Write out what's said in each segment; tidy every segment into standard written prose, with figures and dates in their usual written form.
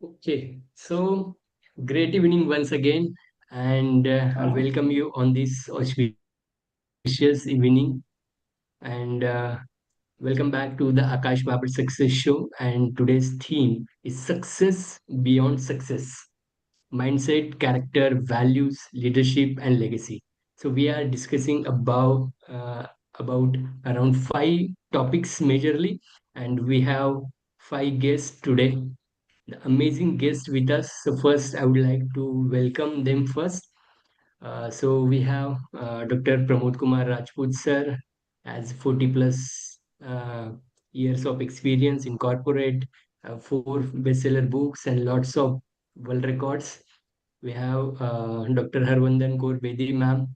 Okay, so great evening once again, and I welcome you on this auspicious evening. And welcome back to the Aakash Bhabad Success Show. And today's theme is success beyond success: mindset, character, values, leadership, and legacy. So we are discussing about around five topics majorly, and we have five guests today, the amazing guest with us. So first, I would like to welcome them first. So we have Dr. Pramod Kumar Rajput sir, has 40 plus years of experience in corporate, four bestseller books and lots of world records. We have Dr. Harvandan Kaur Bedi ma'am.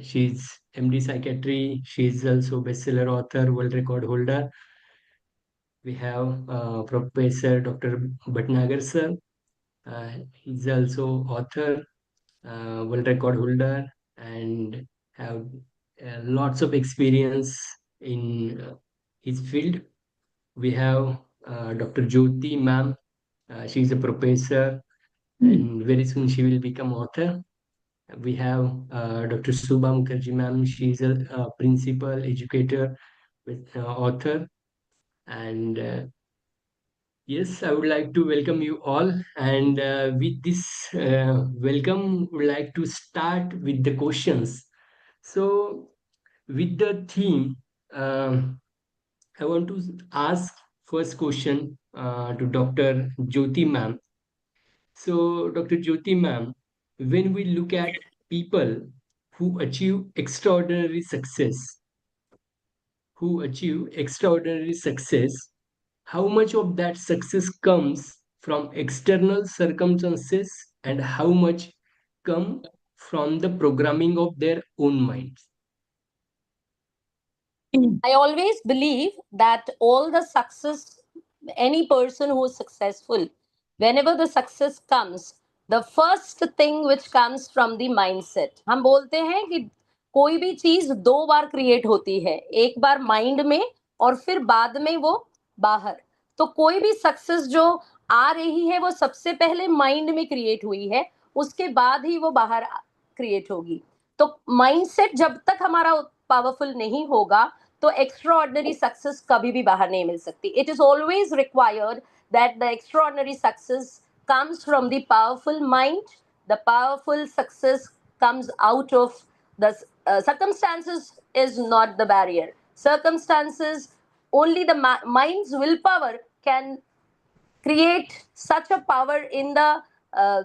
She's MD Psychiatry. She's also bestseller author, world record holder. We have Professor Dr. Bhatnagar sir. He's also author, world record holder, and have lots of experience in his field. We have Dr. Jyoti ma'am. She's a professor, and very soon she will become author. We have Dr. Subha Mukherjee ma'am. She's a principal educator with author, and yes, I would like to welcome you all. And with this welcome, would like to start with the questions. So, with the theme, I want to ask first question to Dr. Jyoti ma'am. So, Dr. Jyoti ma'am, when we look at people who achieve extraordinary success, how much of that success comes from external circumstances and how much come from the programming of their own minds? I always believe that all the success, any person who is successful, whenever the success comes, the first thing which comes from the mindset. हम बोलते हैं कि कोई भी चीज दो बार create होती है, एक बार माइंड में और फिर बाद में वो बाहर. तो कोई भी सक्सेस जो आ रही है वो सबसे पहले माइंड में क्रिएट हुई है, उसके बाद ही वो बाहर क्रिएट होगी. तो माइंडसेट जब तक हमारा पावरफुल नहीं होगा तो एक्स्ट्राऑर्डिनरी सक्सेस कभी भी बाहर नहीं मिल सकती. It is always required that the extraordinary success comes from the powerful mind. The powerful success comes out of the circumstances is not the barrier. Circumstances, only the mind's willpower can create such a power in the uh,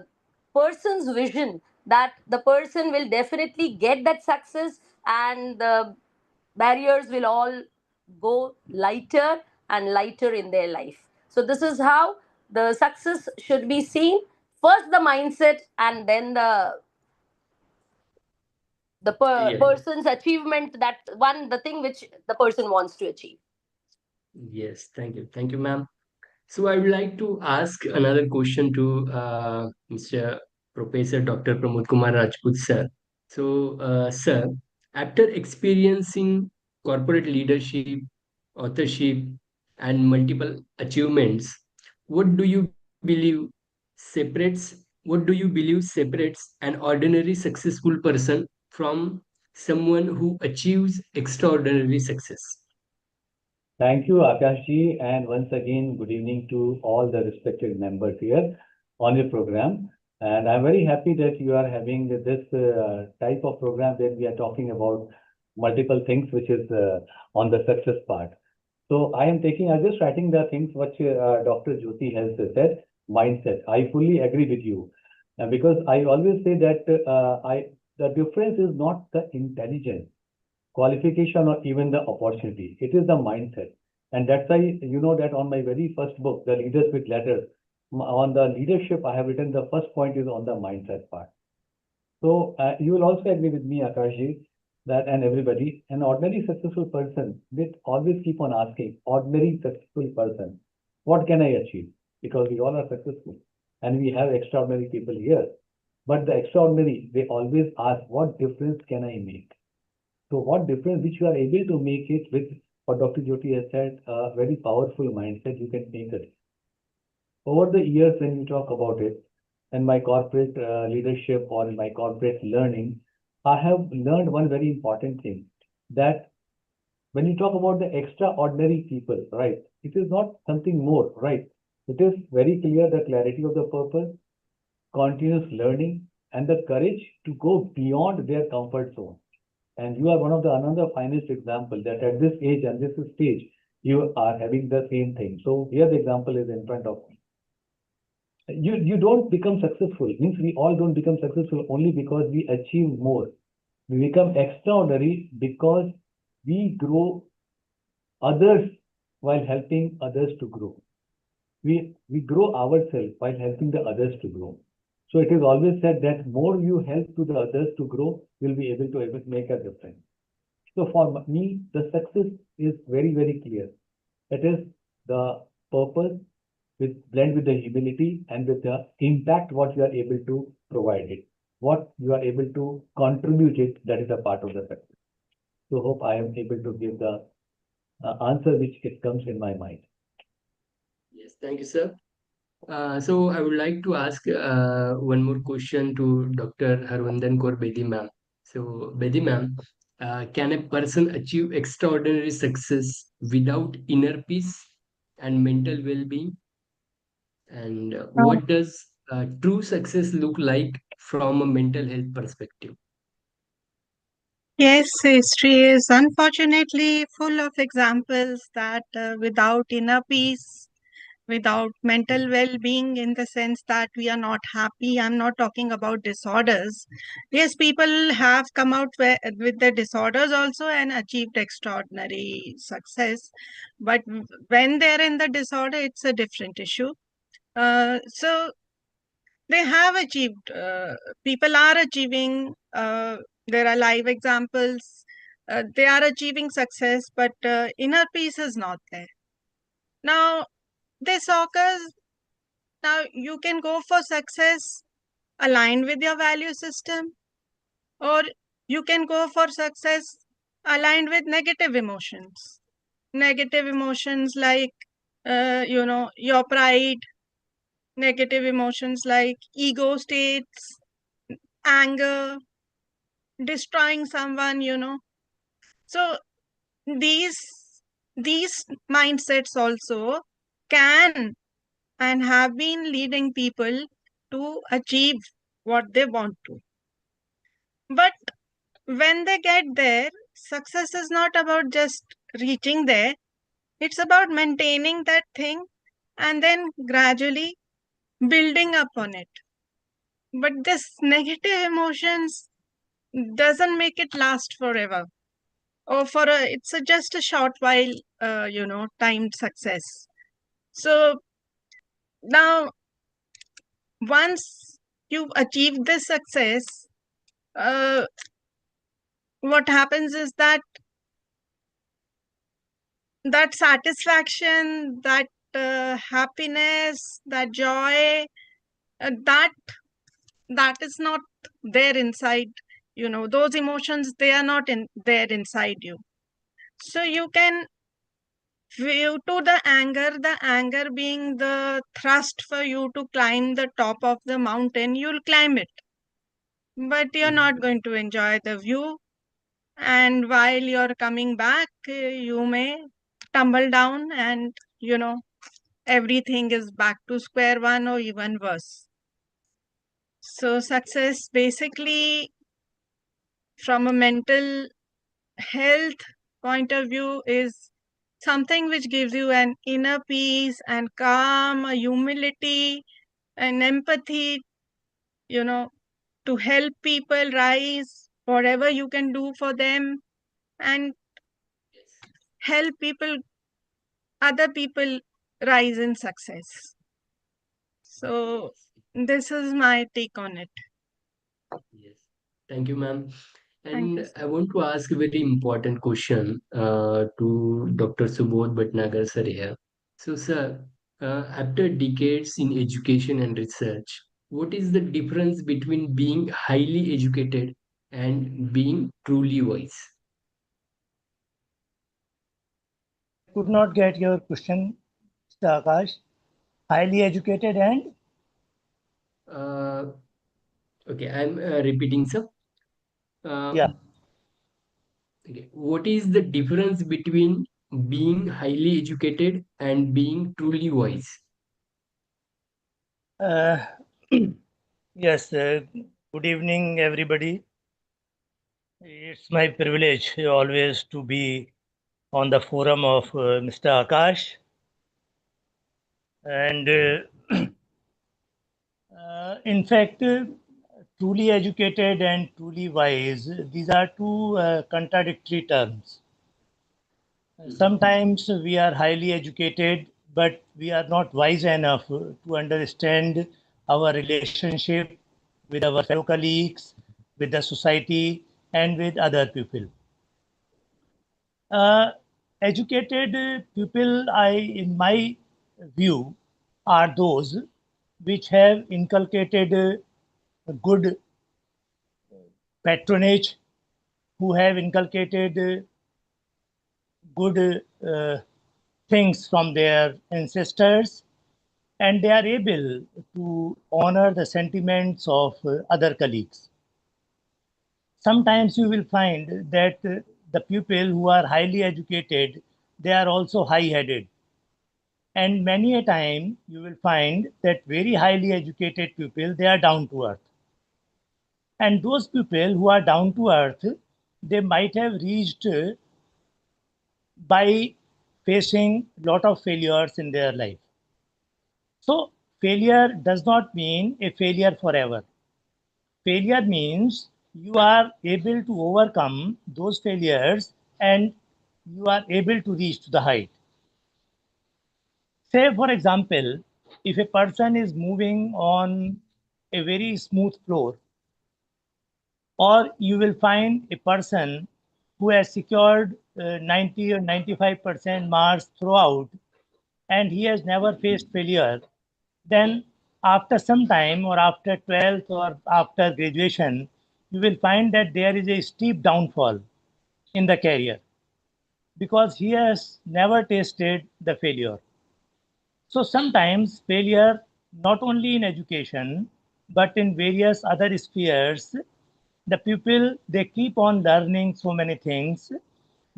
person's vision that the person will definitely get that success, and the barriers will all go lighter and lighter in their life. So this is how the success should be seen: first the mindset, and then the Yeah. person's achievement, that one, the thing which the person wants to achieve. Yes, thank you ma'am. So I would like to ask another question to Mr. Professor Dr. Pramod Kumar Rajput sir. So, sir, after experiencing corporate leadership, authorship, and multiple achievements, what do you believe separates an ordinary successful person from someone who achieves extraordinary success? Thank you, Aakash ji, and once again, good evening to all the respected members here on your program. And I'm very happy that you are having this type of program where we are talking about multiple things, which is on the success part. So I'm just writing the things which Dr. Jyoti has said, mindset. I fully agree with you. Because I always say that the difference is not the intelligence, qualification, or even the opportunity. It is the mindset. And that's why, you know, that on my very first book, The Leaders with Letters, on the leadership, I have written the first point is on the mindset part. So you will also agree with me, Akashji, that and everybody, an ordinary successful person, they always keep on asking, ordinary successful person, what can I achieve? Because we all are successful and we have extraordinary people here. But the extraordinary, they always ask, what difference can I make? So what difference which you are able to make it with what Dr. Jyoti has said, a very powerful mindset, you can make it. Over the years, when you talk about it, in my corporate leadership or in my corporate learning, I have learned one very important thing, that when you talk about the extraordinary people, right, it is not something more, right? It is very clear the clarity of the purpose, continuous learning, and the courage to go beyond their comfort zone. And you are one of the another finest example that at this age and this stage, you are having the same thing. So here the example is in front of me. You don't become successful, means we all don't become successful only because we achieve more. We become extraordinary because we grow others while helping others to grow. We grow ourselves while helping the others to grow. So it is always said that more you help to the others to grow, you'll be able to make a difference. So for me, the success is very, very clear. It is the purpose with blend with the humility and with the impact what you are able to provide it, what you are able to contribute it, that is a part of the success. So hope I am able to give the answer which it comes in my mind. Yes, thank you, sir. So I would like to ask one more question to Dr. Harvandan Kaur Bedi ma'am. So Bedi ma'am, can a person achieve extraordinary success without inner peace and mental well-being? And what does true success look like from a mental health perspective? Yes, history is unfortunately full of examples that without inner peace, without mental well being, in the sense that we are not happy, I'm not talking about disorders. Yes, people have come out with the disorders also and achieved extraordinary success. But when they're in the disorder, it's a different issue. So they have achieved, people are achieving, there are live examples, they are achieving success, but inner peace is not there. Now, this occurs, now you can go for success aligned with your value system, or you can go for success aligned with negative emotions. Negative emotions like, your pride, negative emotions like ego states, anger, destroying someone, so these these mindsets also can and have been leading people to achieve what they want to. But when they get there, success is not about just reaching there, it's about maintaining that thing and then gradually building up on it. But this negative emotions doesn't make it last forever, or for it's just a short while, timed success. So now, once you've achieved this success, uh, what happens is that that satisfaction, that happiness, that joy, that is not there inside. Those emotions, they are not in there inside you. So you can view to the anger being the thrust for you to climb the top of the mountain, you'll climb it. But you're Mhm. not going to enjoy the view. And while you're coming back, you may tumble down and, everything is back to square one or even worse. So, success basically, from a mental health point of view, is something which gives you an inner peace and calm, a humility and empathy, you know, to help people rise, whatever you can do for them, and Yes. help people, other people rise in success. So, Yes. this is my take on it. Yes. Thank you, ma'am. Thank you, And sir. I want to ask a very important question to Dr. Subodh Bhatnagar sir here. So, sir, after decades in education and research, what is the difference between being highly educated and being truly wise? I could not get your question, Mr. Akash. Highly educated and Uh, okay, I'm repeating, sir. yeah. Okay. What is the difference between being highly educated and being truly wise? Uh, yes. Good evening, everybody. It's my privilege always to be on the forum of Mr. Akash. And in fact, truly educated and truly wise, these are two contradictory terms. Sometimes we are highly educated, but we are not wise enough to understand our relationship with our fellow colleagues, with the society, and with other people. Uh, Educated people, in my view, are those which have inculcated good patronage, who have inculcated good things from their ancestors, and they are able to honor the sentiments of other colleagues. Sometimes you will find that the people who are highly educated, they are also high-headed. And many a time you will find that very highly educated people, they are down to earth. And those people who are down to earth, they might have reached by facing lot of failures in their life. So failure does not mean a failure forever. Failure means you are able to overcome those failures and you are able to reach to the height. Say, for example, if a person is moving on a very smooth floor, or you will find a person who has secured 90 or 95% marks throughout, and he has never faced failure, then after some time, or after 12th or after graduation, you will find that there is a steep downfall in the career because he has never tasted the failure. So sometimes failure, not only in education, but in various other spheres, the people, they keep on learning so many things.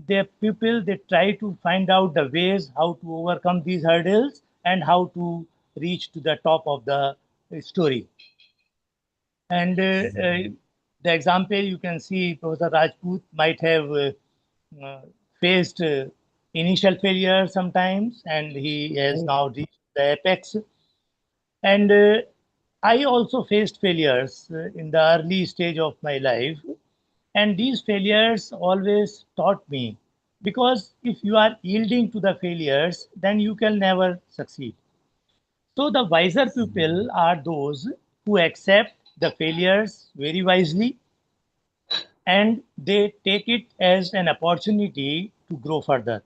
The people, they try to find out the ways how to overcome these hurdles and how to reach to the top of the story. And the example you can see, Professor Rajput might have uh, faced initial failure sometimes, and he has now reached the apex. And I also faced failures in the early stage of my life. And these failures always taught me because if you are yielding to the failures, then you can never succeed. So the wiser people are those who accept the failures very wisely and they take it as an opportunity to grow further.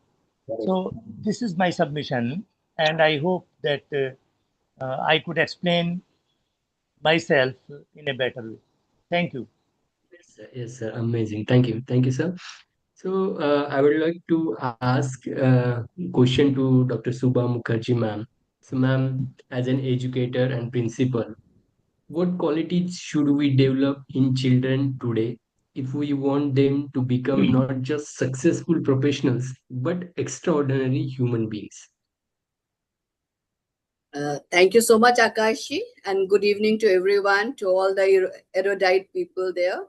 So this is my submission, and I hope that I could explain myself in a better way. Thank you. Yes, sir. Amazing. Thank you, sir. So I would like to ask a question to Dr. Subha Mukherjee, ma'am. So, ma'am, as an educator and principal, what qualities should we develop in children today if we want them to become not just successful professionals but extraordinary human beings? Thank you so much, Akashi, and good evening to everyone, to all the erudite people there.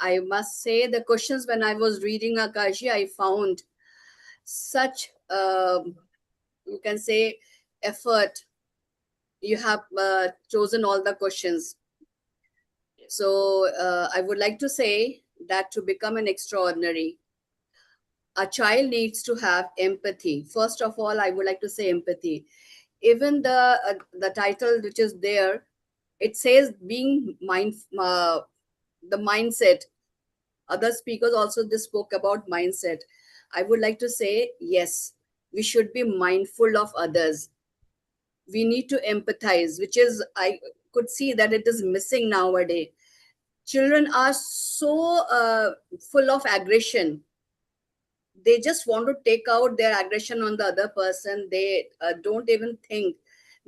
I must say, the questions when I was reading Akashi, I found such, you can say, effort. You have chosen all the questions. So I would like to say that to become an extraordinary, a child needs to have empathy. First of all, I would like to say empathy. Even the title which is there, it says being the mindset. Other speakers also this spoke about mindset. I would like to say yes, we should be mindful of others. We need to empathize, which is I could see that it is missing nowadays. Children are so full of aggression. They just want to take out their aggression on the other person. They don't even think.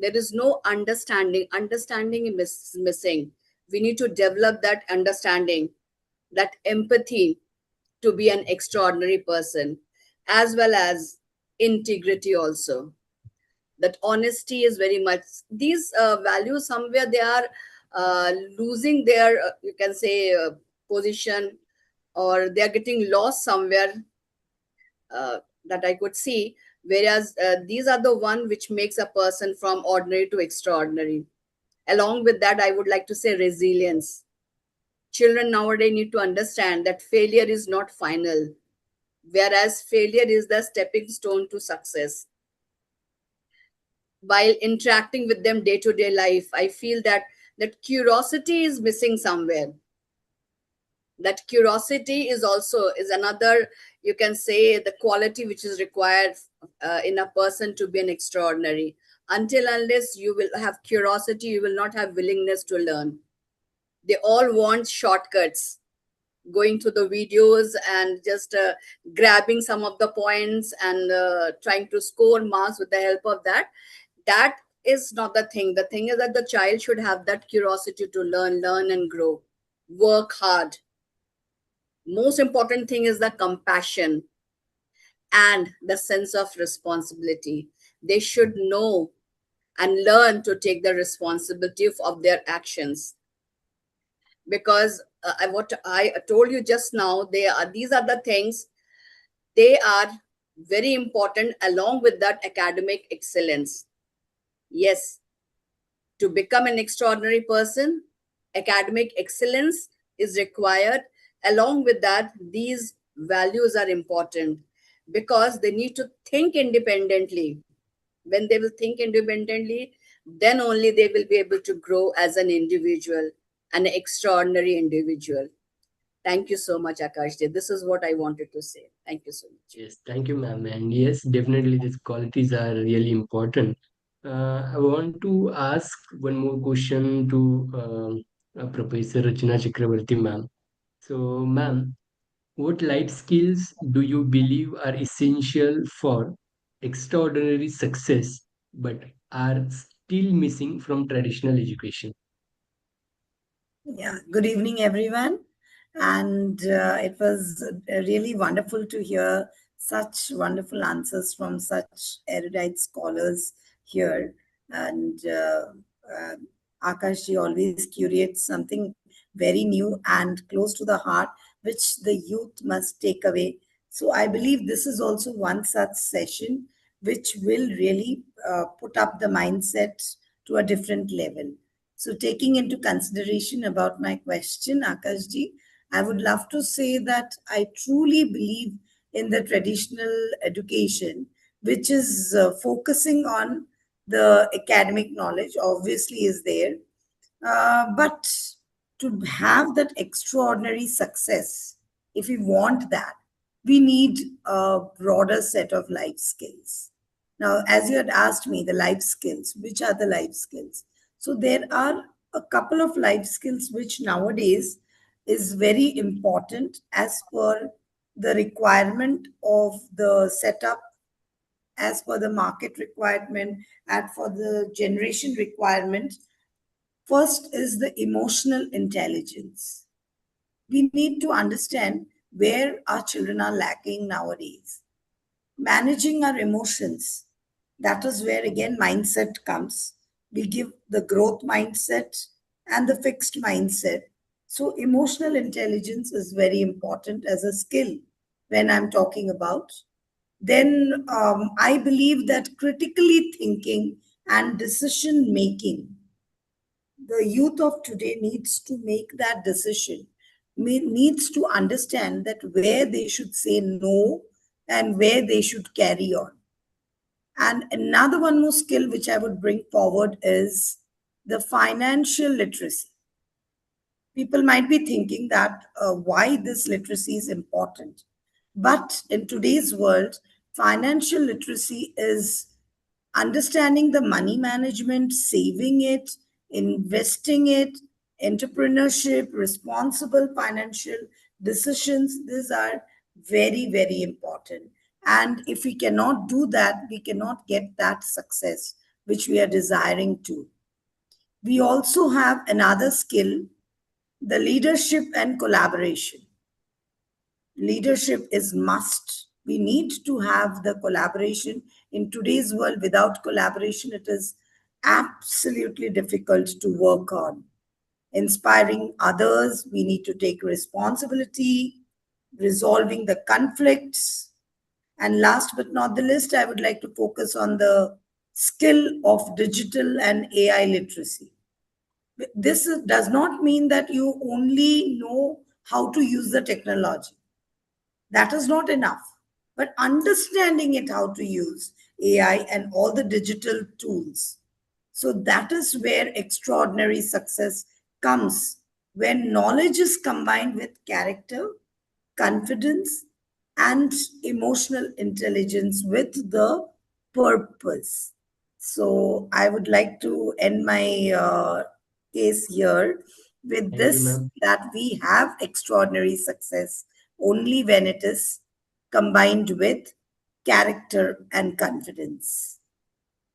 There is no understanding. Understanding is missing. We need to develop that understanding, that empathy to be an extraordinary person, as well as integrity also. That honesty is very much, these values somewhere they are losing their, you can say, position, or they are getting lost somewhere, uh, that I could see. Whereas these are the one which makes a person from ordinary to extraordinary. Along with that, I would like to say resilience. Children nowadays need to understand that failure is not final, whereas failure is the stepping stone to success. While interacting with them day to day life, I feel that that curiosity is missing somewhere. That curiosity is also is another, you can say, the quality which is required in a person to be an extraordinary. Until unless you will have curiosity, you will not have willingness to learn. They all want shortcuts, going through the videos and just grabbing some of the points and trying to score marks with the help of that. That is not the thing. The thing is that the child should have that curiosity to learn and grow, work hard. Most important thing is the compassion and the sense of responsibility. They should know and learn to take the responsibility of their actions, because what I told you just now, these are the things, they are very important along with that academic excellence. Yes, to become an extraordinary person, academic excellence is required. Along with that, these values are important, because they need to think independently. When they will think independently, then only they will be able to grow as an individual, an extraordinary individual. Thank you so much, Akash. This is what I wanted to say. Thank you so much. Yes, thank you, ma'am. And yes, definitely these qualities are really important. I want to ask one more question to Professor Rachana Chakravarti, ma'am. So, ma'am, what life skills do you believe are essential for extraordinary success but are still missing from traditional education? Yeah, good evening, everyone. And it was really wonderful to hear such wonderful answers from such erudite scholars here. And Akash ji always curates something very new and close to the heart, which the youth must take away. So I believe this is also one such session which will really put up the mindset to a different level. So, taking into consideration about my question, Akashji, I would love to say that I truly believe in the traditional education, which is focusing on the academic knowledge, obviously, is there. But to have that extraordinary success, if we want that, we need a broader set of life skills. Now, as you had asked me, the life skills, which are the life skills? So, there are a couple of life skills which nowadays is very important as per the requirement of the setup, as per the market requirement, and for the generation requirement. First is the emotional intelligence. We need to understand where our children are lacking nowadays. Managing our emotions, that is where again mindset comes. We give the growth mindset and the fixed mindset. So, emotional intelligence is very important as a skill when I'm talking about. Then I believe that critically thinking and decision making, the youth of today needs to make that decision, needs to understand that where they should say no and where they should carry on. And another one more skill which I would bring forward is the financial literacy. People might be thinking that why this literacy is important. But in today's world, financial literacy is understanding the money management, saving it, investing it, entrepreneurship, responsible financial decisions. These are very, very important. And if we cannot do that, we cannot get that success which we are desiring to. We also have another skill, the leadership and collaboration. Leadership is must. We need to have the collaboration. In today's world, without collaboration, it is absolutely difficult to work on. Inspiring others, we need to take responsibility, resolving the conflicts. And last but not the least, I would like to focus on the skill of digital and AI literacy. This does not mean that you only know how to use the technology. That is not enough. But understanding it how to use AI and all the digital tools. So that is where extraordinary success comes when knowledge is combined with character, confidence, and emotional intelligence with the purpose. So I would like to end my case here with Thank you, this, ma'am. that we have extraordinary success only when it is combined with character and confidence.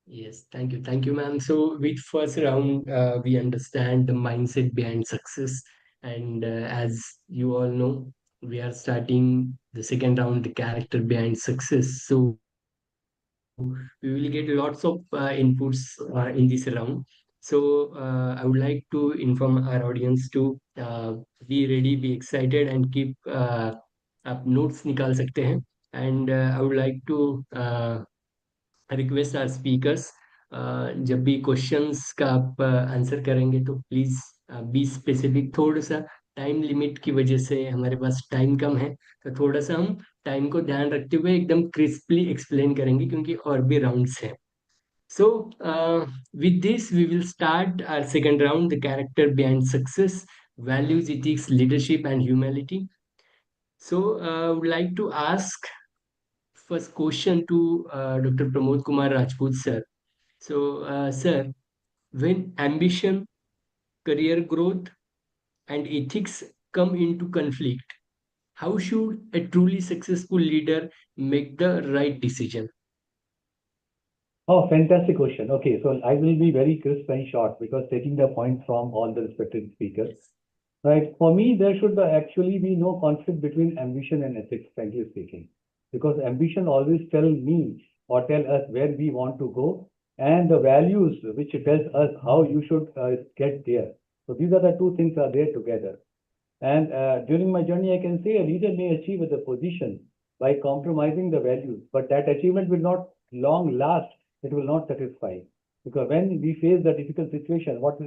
Yes, thank you. Thank you, ma'am. So, with first round, we understand the mindset behind success. And as you all know, we are starting the second round, the character behind success. So, we will get lots of inputs in this round. So, I would like to inform our audience to be ready, be excited, and keep आप notes निकाल सकते हैं. And I would like to request our speakers, जब भी questions का आप answer करेंगे तो प्लीज़ बी स्पेसिफिक. थोड़ा सा टाइम लिमिट की वजह से हमारे पास टाइम कम है, तो थोड़ा सा हम टाइम को ध्यान रखते हुए एकदम क्रिस्पली एक्सप्लेन करेंगे, क्योंकि और भी राउंड्स हैं. So, with this, we will start our second round, the character behind success, values, ethics, leadership, and humility. So, I would like to ask first question to Dr. Pramod Kumar Rajput, sir. So, sir, when ambition, career growth, and ethics come into conflict, how should a truly successful leader make the right decision? Oh, fantastic question. Okay, so I will be very crisp and short because taking the point from all the respected speakers. Yes. Right. For me, there should actually be no conflict between ambition and ethics, frankly speaking, because ambition always tell me or tell us where we want to go, and the values which tells us how you should get there. So these are the two things are there together. And during my journey, I can say a leader may achieve the position by compromising the values, but that achievement will not long last. It will not satisfy, because when we face the difficult situation, what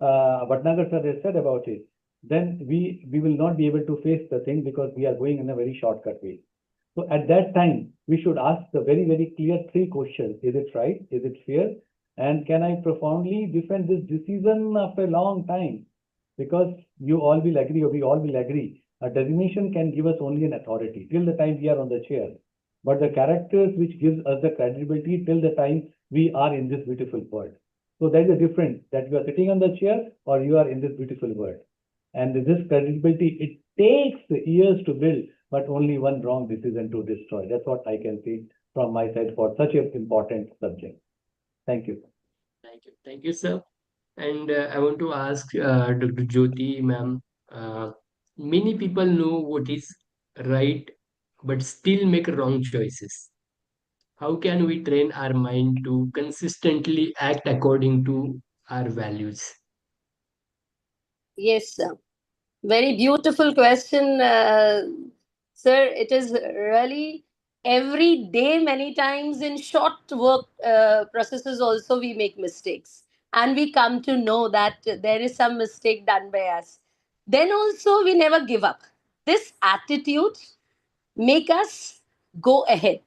Bhatnagar sir has said about it, then we will not be able to face the thing because we are going in a very shortcut way. So at that time, we should ask the very, very clear three questions. Is it right? Is it fair? And can I profoundly defend this decision after a long time? Because you all will agree, or we all will agree, a designation can give us only an authority till the time we are on the chair. But the characters which gives us the credibility till the time we are in this beautiful world. So there is a difference that you are sitting on the chair or you are in this beautiful world. And this credibility, it takes years to build, but only one wrong decision to destroy. That's what I can say from my side for such an important subject. Thank you. Thank you, sir. And I want to ask Dr. Jyoti, ma'am. Many people know what is right, but still make wrong choices. How can we train our mind to consistently act according to our values? Yes, sir. Very beautiful question, sir. It is really every day, many times in short work processes, also we make mistakes. And we come to know that there is some mistake done by us. Then also we never give up. This attitude make us go ahead.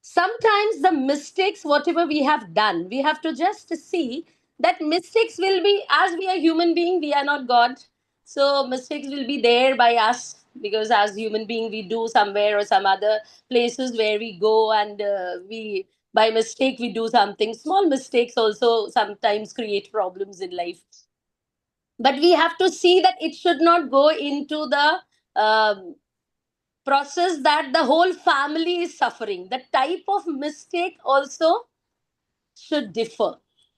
Sometimes the mistakes whatever we have done, we have to just see that mistakes will be, as we are human being, we are not god. So mistakes will be there by us, because as human being we do somewhere or some other places where we go, and we by mistake we do something. Small mistakes also sometimes create problems in life, but we have to see that it should not go into the process that the whole family is suffering. The type of mistake also should differ.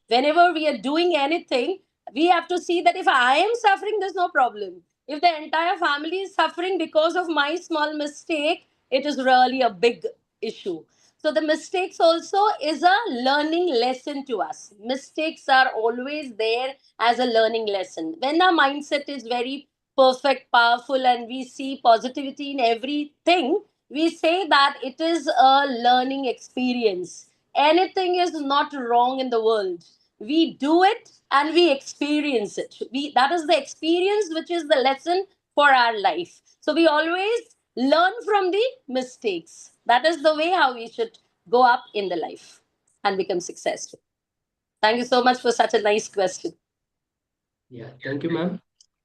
Whenever we are doing anything, we have to see that if I am suffering, there's no problem. If the entire family is suffering because of my small mistake, it is really a big issue. So the mistakes also is a learning lesson to us. Mistakes are always there as a learning lesson. When our mindset is very perfect, powerful, and we see positivity in everything, we say that it is a learning experience. Anything is not wrong in the world. We do it and we experience it. That is the experience which is the lesson for our life. So we always learn from the mistakes. That is the way how we should go up in the life and become successful. Thank you so much for such a nice question. Yeah, thank you, ma'am.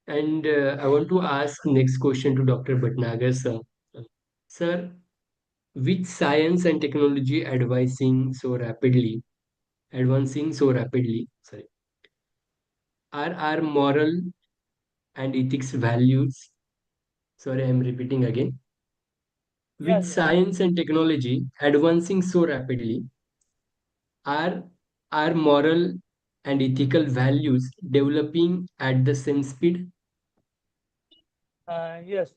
And I want to ask next question to Dr. Bhatnagar, sir. Sir, with science and technology advancing so rapidly, sorry, are our moral and ethics values, sorry, I'm repeating again. Yeah, With science and technology advancing so rapidly, are our moral and ethical values developing at the same speed? yes,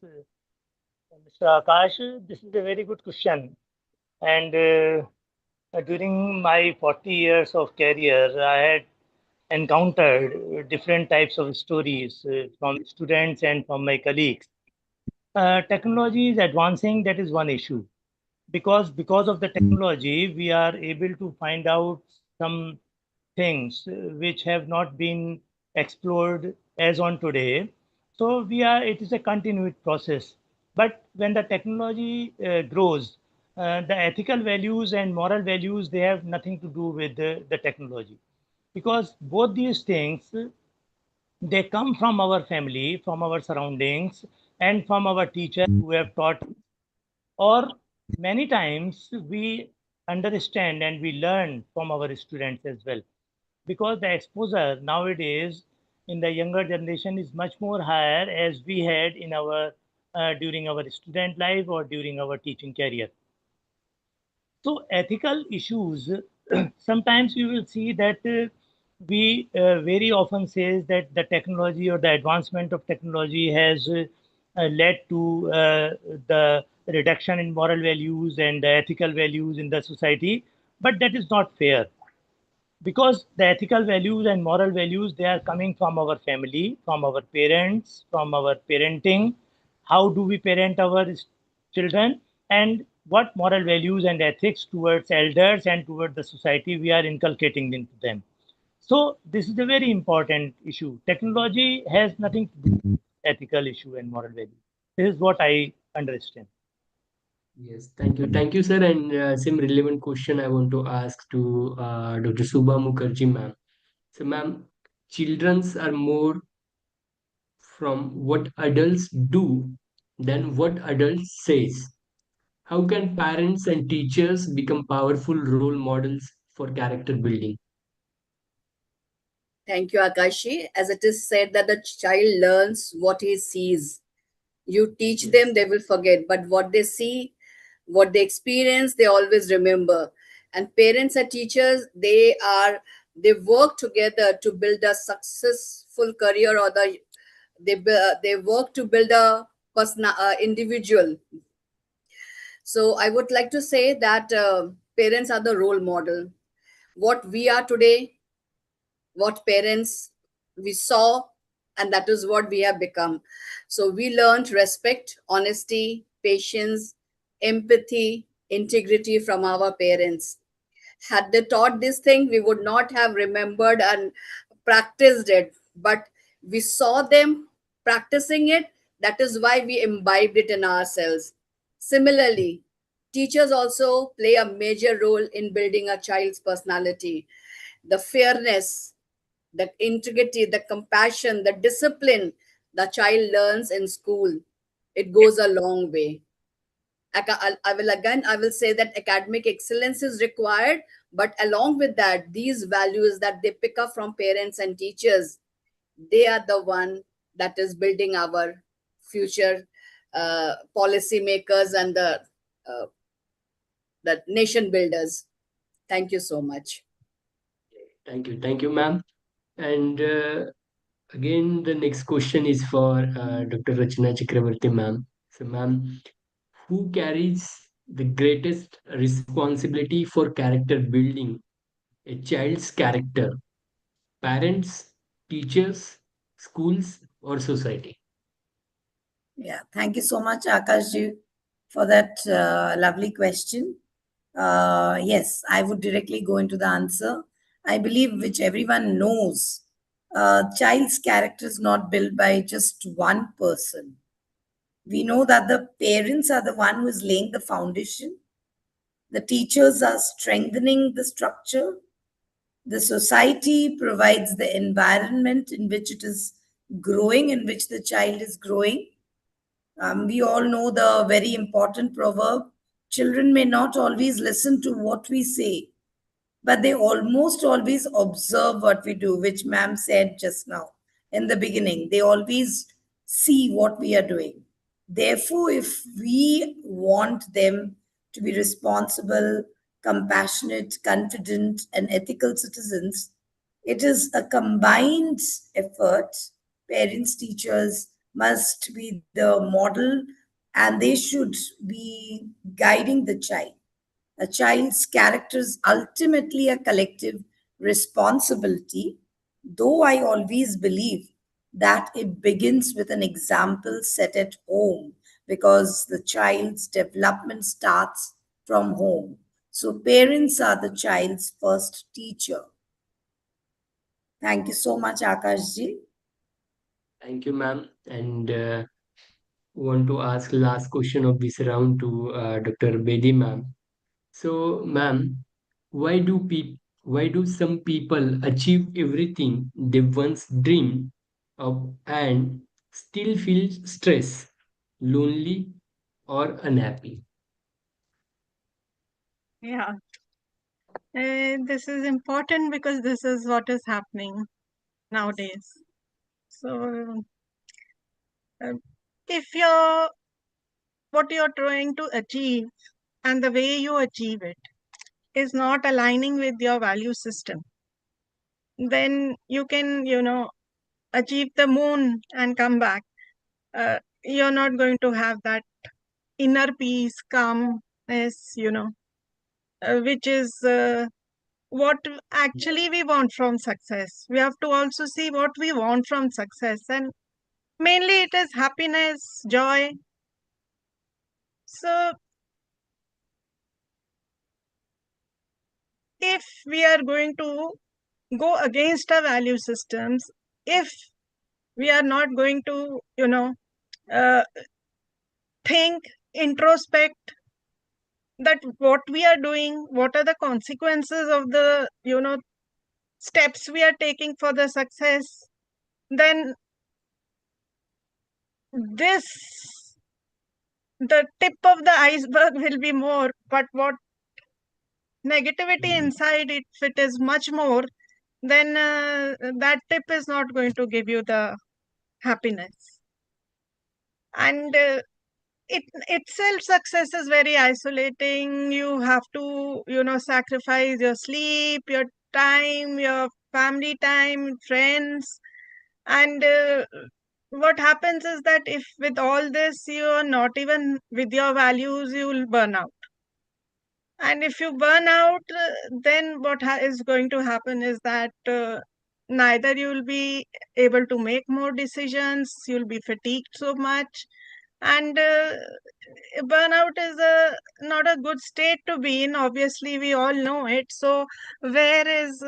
Mr. Akash, this is a very good question. And during my 40 years of career, I had encountered different types of stories from students and from my colleagues. Technology is advancing, that is one issue. Because of the technology, we are able to find out some things which have not been explored as on today. So it is a continued process. But when the technology grows, the ethical values and moral values, they have nothing to do with the technology, because both these things, they come from our family, from our surroundings, and from our teachers who have taught, or many times we understand and we learn from our students as well, because the exposure nowadays in the younger generation is much more higher as we had in our during our student life or during our teaching career. So ethical issues, sometimes you will see that we very often says that the technology or the advancement of technology has led to the reduction in moral values and the ethical values in the society, but that is not fair, because the ethical values and moral values, they are coming from our family, from our parents, from our parenting. How do we parent our children, and what moral values and ethics towards elders and towards the society we are inculcating into them. So this is a very important issue. Technology has nothing to do with ethical issue and moral value. This is what I understand. Yes, thank you. Thank you, sir. And same relevant question I want to ask to Dr. Subha Mukherjee, ma'am. So, ma'am, childrens are more from what adults do than what adults says. How can parents and teachers become powerful role models for character building? Thank you, Akashi. As it is said that the child learns what he sees. You teach them, Yes. they will forget. But what they see, what they experience, they always remember. And parents and teachers, they work together to build a successful career, or they work to build a individual. So I would like to say that parents are the role model. What we are today, what parents we saw, and that is what we have become. So we learned respect, honesty, patience, empathy, integrity from our parents. Had they taught this thing, we would not have remembered and practiced it, but we saw them practicing it. That is why we imbibed it in ourselves. Similarly, teachers also play a major role in building a child's personality. The fairness, the integrity, the compassion, the discipline the child learns in school, it goes a long way. I will say that academic excellence is required, but along with that, these values that they pick up from parents and teachers, they are the one that is building our future policy makers and uh, the nation builders. Thank you so much. Thank you, ma'am. And again, the next question is for Dr. Rachana Chakravarti, ma'am. So, ma'am, who carries the greatest responsibility for character building a child's character? Parents, teachers, schools, or society? Yeah, thank you so much, Akash, for that lovely question. Yes, I would directly go into the answer. I believe, which everyone knows, child's character is not built by just one person. We know that the parents are the one who is laying the foundation. The teachers are strengthening the structure. The society provides the environment in which it is growing, in which the child is growing. We all know the very important proverb, children may not always listen to what we say, but they almost always observe what we do, which ma'am said just now in the beginning. They always see what we are doing. Therefore, if we want them to be responsible, compassionate, confident, and ethical citizens, it is a combined effort. Parents, teachers must be the model, and they should be guiding the child. A child's character is ultimately a collective responsibility, though I always believe that it begins with an example set at home because the child's development starts from home. So, parents are the child's first teacher. Thank you so much, Akashji. Thank you, ma'am. And want to ask last question of this round to Dr. Bedi, ma'am. So, ma'am, why do some people achieve everything they once dreamed of and still feel stressed, lonely, or unhappy? Yeah. This is important because this is what is happening nowadays. So, uh, if what you're trying to achieve and the way you achieve it is not aligning with your value system, then you can, achieve the moon and come back. You're not going to have that inner peace, calmness, which is what actually we want from success. We have to also see what we want from success, and mainly it is happiness, joy. So, if we are going to go against our value systems, if we are not going to, uh, think, introspect that what we are doing, what are the consequences of the, steps we are taking for the success, then this, the tip of the iceberg will be more, but what negativity Mhm. inside it, if it is much more, then that tip is not going to give you the happiness. And it itself success is very isolating. You have to, sacrifice your sleep, your time, your family time, friends. And what happens is that if with all this you are not even with your values, you will burn out. And if you burn out, then what is going to happen is that neither you will be able to make more decisions, you'll be fatigued so much. And burnout is not a good state to be in. Obviously, we all know it. So, where is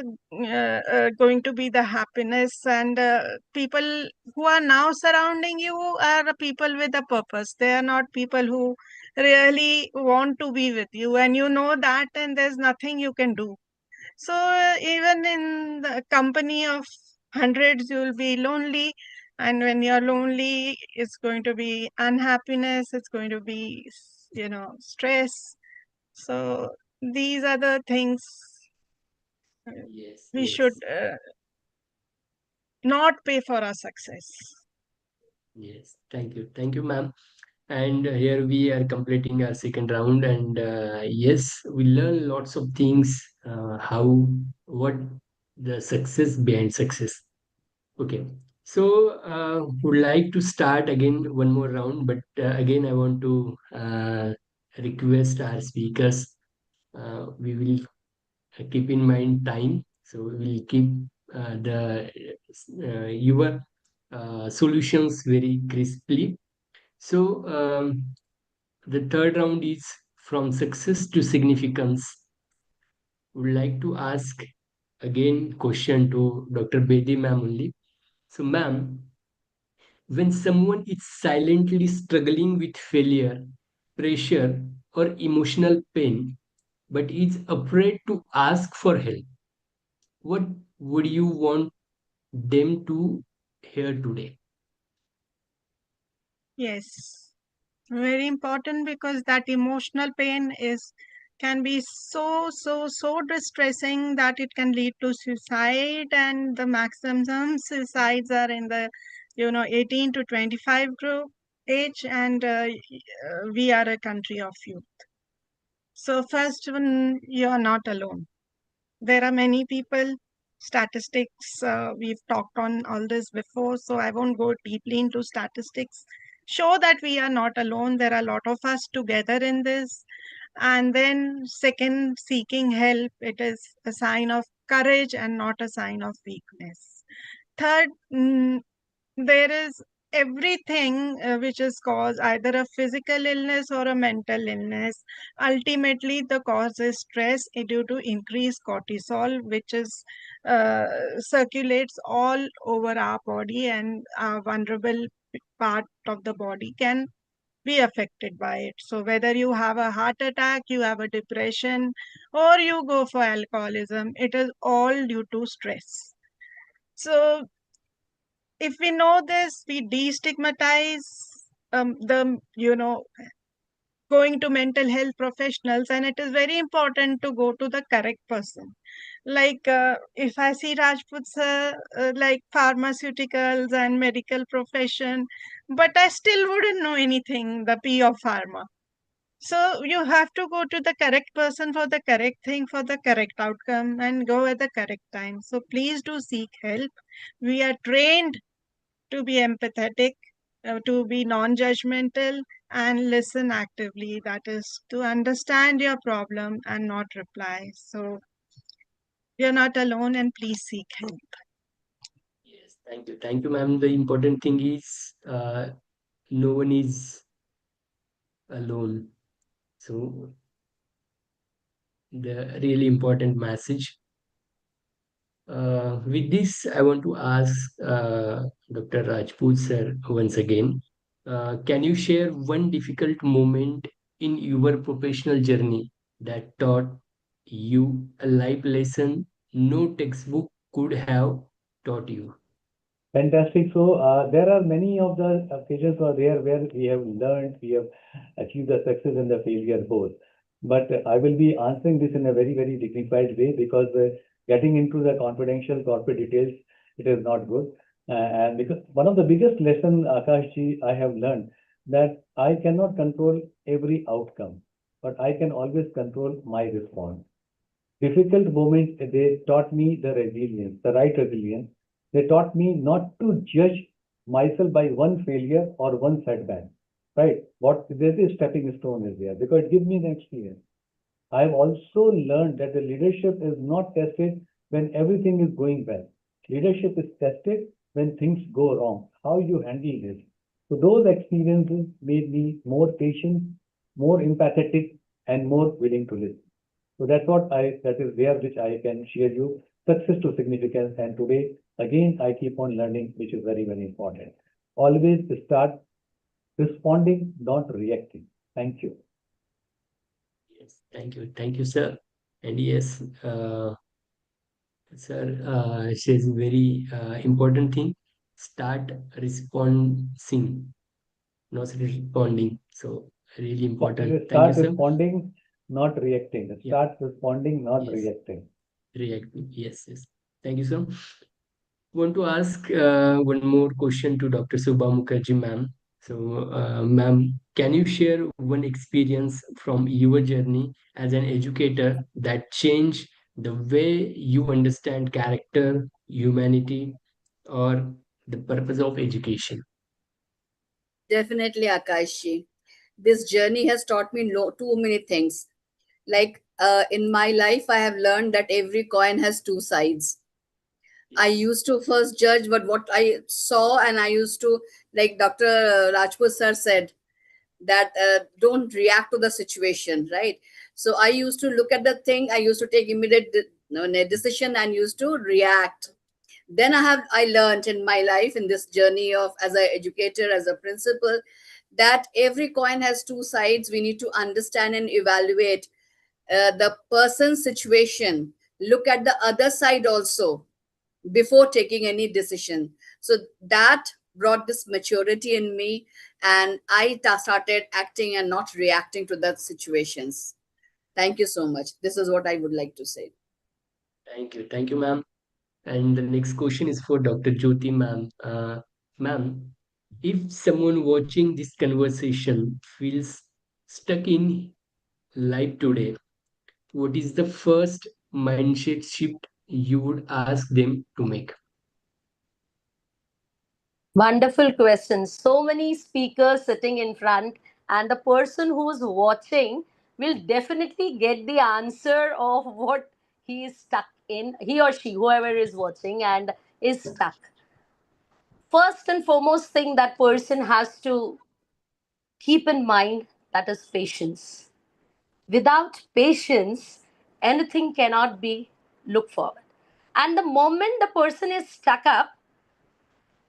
going to be the happiness? And people who are now surrounding you are the people with a purpose. They are not people who really want to be with you, and you know that, and there's nothing you can do. So, even in the company of hundreds, you'll be lonely. And when you're lonely, it's going to be unhappiness, it's going to be, stress. So, these are the things uh, Yes, we should yes, not pay for our success. yes. Thank you, ma'am. And here we are completing our second round, and yes, we learn lots of things. How, what the success behind success. Okay. So, would like to start again one more round, but again, I want to request our speakers. We will keep in mind time, so we will keep the your solutions very crisply. So, the third round is from success to significance. Would like to ask again question to Dr. Bedi ma'am only. So, ma'am, when someone is silently struggling with failure, pressure, or emotional pain, but is afraid to ask for help, what would you want them to hear today? Yes, very important, because that emotional pain is can be so distressing that it can lead to suicide, and the maximum suicides are in the 18 to 25 group age, and we are a country of youth. So first one, you are not alone. There are many people, statistics, we've talked on all this before, so I won't go deeply into statistics. Show that we are not alone. There are a lot of us together in this. And then, second, seeking help. It is a sign of courage and not a sign of weakness. Third, there is everything which is caused either a physical illness or a mental illness. Ultimately, the cause is stress due to increased cortisol, which is circulates all over our body, and our vulnerable part of the body can be affected by it. So whether you have a heart attack, you have a depression, or you go for alcoholism, it is all due to stress. So if we know this, we destigmatize the going to mental health professionals, and it is very important to go to the correct person. Like if I see Rajput's like pharmaceuticals and medical profession, but I still wouldn't know anything the P of pharma. So you have to go to the correct person for the correct thing, for the correct outcome, and go at the correct time. So please do seek help. We are trained to be empathetic, to be non judgmental, and listen actively. That is to understand your problem and not reply. So you're not alone, and please seek help. Yes, thank you, ma'am. The important thing is no one is alone. So the really important message. With this, I want to ask Dr. Rajput sir once again. Can you share one difficult moment in your professional journey that taught you a life lesson no textbook could have taught you? Fantastic. So there are many of the occasions are there where we have learned, we have achieved the success and the failure both. But I will be answering this in a very dignified way, because getting into the confidential corporate details, it is not good. And because one of the biggest lesson, Akashji, I have learned that I cannot control every outcome, but I can always control my response. Difficult moments, they taught me the resilience, the right resilience. They taught me not to judge myself by one failure or one setback, right? What this is stepping stone is there, because it gives me the experience. I've also learned that the leadership is not tested when everything is going well. Leadership is tested when things go wrong, how you handle this. So those experiences made me more patient, more empathetic, and more willing to listen. So that's what that is there which I can share you. Success to significance. And today, again, I keep on learning, which is very important. Always start responding, not reacting. Thank you. Yes, thank you, sir. And yes, sir, says very important thing. Start responding, not responding. So really important. Thank you, Start sir. responding, not reacting. Yeah. Start responding, not Yes. reacting. Reacting. Yes. Thank you, sir. Want to ask one more question to Dr. Subha Mukherjee, ma'am. So, ma'am, can you share one experience from your journey as an educator that changed the way you understand character, humanity, or the purpose of education? Definitely, Akashi. This journey has taught me too many things. Like in my life, I have learned that every coin has two sides. I Yes. used to first judge what I saw, and I used to, like Dr. Rajput sir said, that don't react to the situation, right? So I used to look at the thing, I used to take immediate decision and used to react. Then I learned in my life, in this journey of as an educator, as a principal, that every coin has two sides. We need to understand and evaluate the person's situation, look at the other side also before taking any decision. So that brought this maturity in me, and started acting and not reacting to the situations. Thank you so much. This is what I would like to say. Thank you, ma'am. And the next question is for Dr. Jyoti, ma'am. Ma'am, if someone watching this conversation feels stuck in life today, what is the first mindset shift you would ask them to make? Wonderful question. So many speakers sitting in front, and the person who's watching will definitely get the answer of what he is stuck in, he or she, whoever is watching and is stuck. First and foremost thing that person has to keep in mind, that is patience. Without patience, anything cannot be looked forward. And the moment the person is stuck up,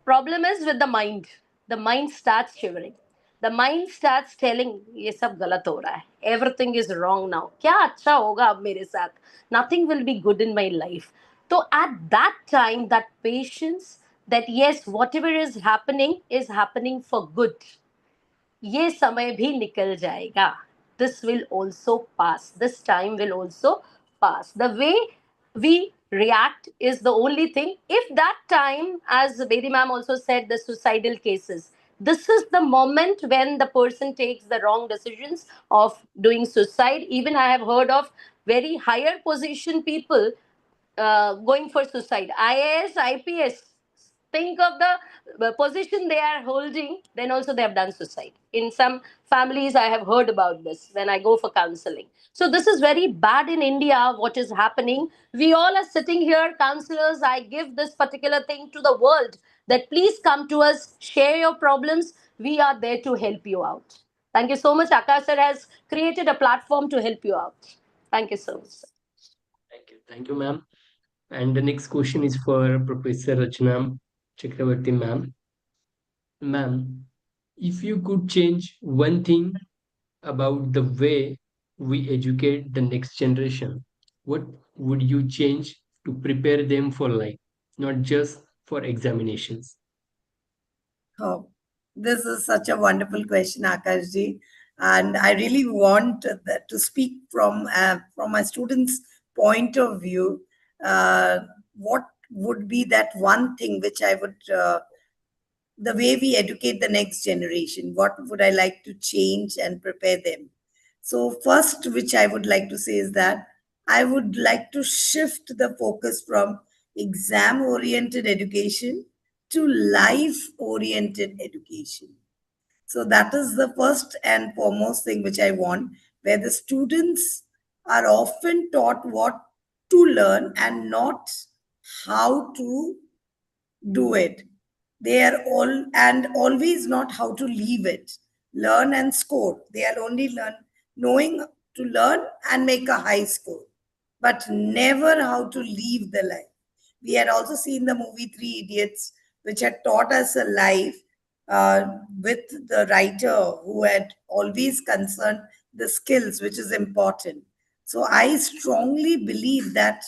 problem is with the mind. The mind starts shivering. The mind starts telling, ये सब गलत हो रहा है. Everything is wrong now. क्या अच्छा होगा अब मेरे साथ? Nothing will be good in my life. So at that time, that patience, that yes, whatever is happening for good. ये समय भी निकल जाएगा. This will also pass. This time will also pass. The way we react is the only thing. If that time, as Bedi ma'am also said, the suicidal cases, this is the moment when the person takes the wrong decisions of doing suicide. Even I have heard of very higher position people going for suicide. IAS, IPS. Think of the position they are holding, then also they have done suicide. In some families, I have heard about this when I go for counseling. So, this is very bad in India, what is happening. We all are sitting here, counselors. I give this particular thing to the world that please come to us, share your problems. We are there to help you out. Thank you so much. Akash sir has created a platform to help you out. Thank you so much, sir. Thank you, ma'am. And the next question is for Professor Rachna Chakravarti, ma'am. Ma'am, if you could change one thing about the way we educate the next generation, what would you change to prepare them for life, not just for examinations? Oh, this is such a wonderful question, Akashji, and I really want to speak from my students' point of view. Uh, what would be that one thing which I would the way we educate the next generation? What would I like to change and prepare them? So, first, which I would like to say is that I would like to shift the focus from exam oriented education to life oriented education. So, that is the first and foremost thing which I want, where the students are often taught what to learn and not how to do it. They are all and always not how to leave it. Learn and score. They are only knowing to learn and make a high score, but never how to leave the life. We had also seen the movie Three Idiots, which had taught us a life with the writer who had always concerned the skills, which is important. So I strongly believe that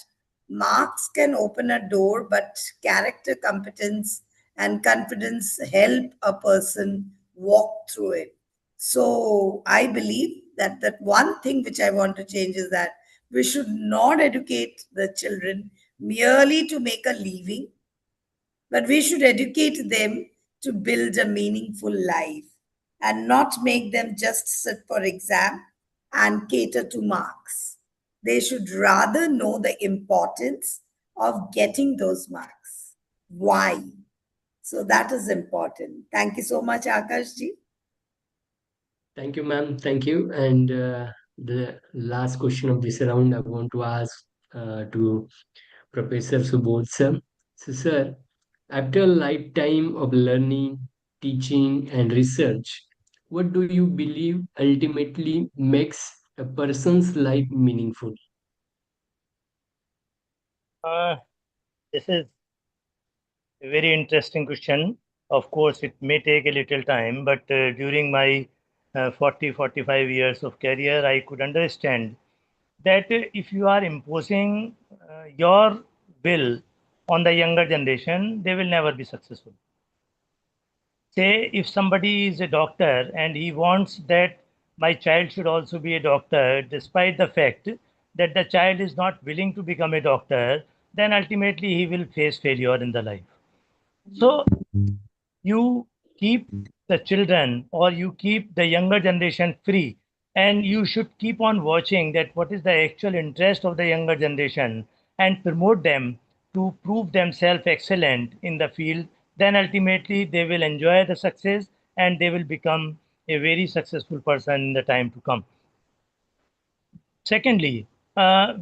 marks can open a door, but character competence and confidence help a person walk through it. So I believe that one thing which I want to change is that we should not educate the children merely to make a living, but we should educate them to build a meaningful life and not make them just sit for exam and cater to marks. They should rather know the importance of getting those marks. Why? So that is important. Thank you so much, Akashji. Thank you, ma'am. Thank you. And the last question of this round, I want to ask to Professor Subodh sir. So, sir, after a lifetime of learning, teaching, and research, what do you believe ultimately makes a person's life meaningful? Uh, this is a very interesting question. Of course, it may take a little time, but during my 45 years of career, I could understand that if you are imposing your will on the younger generation, they will never be successful. Say, if somebody is a doctor and he wants that my child should also be a doctor, despite the fact that the child is not willing to become a doctor, then ultimately he will face failure in the life. So you keep the children or you keep the younger generation free, and you should keep on watching that what is the actual interest of the younger generation and promote them to prove themselves excellent in the field. Then ultimately they will enjoy the success and they will become a very successful person in the time to come. Secondly,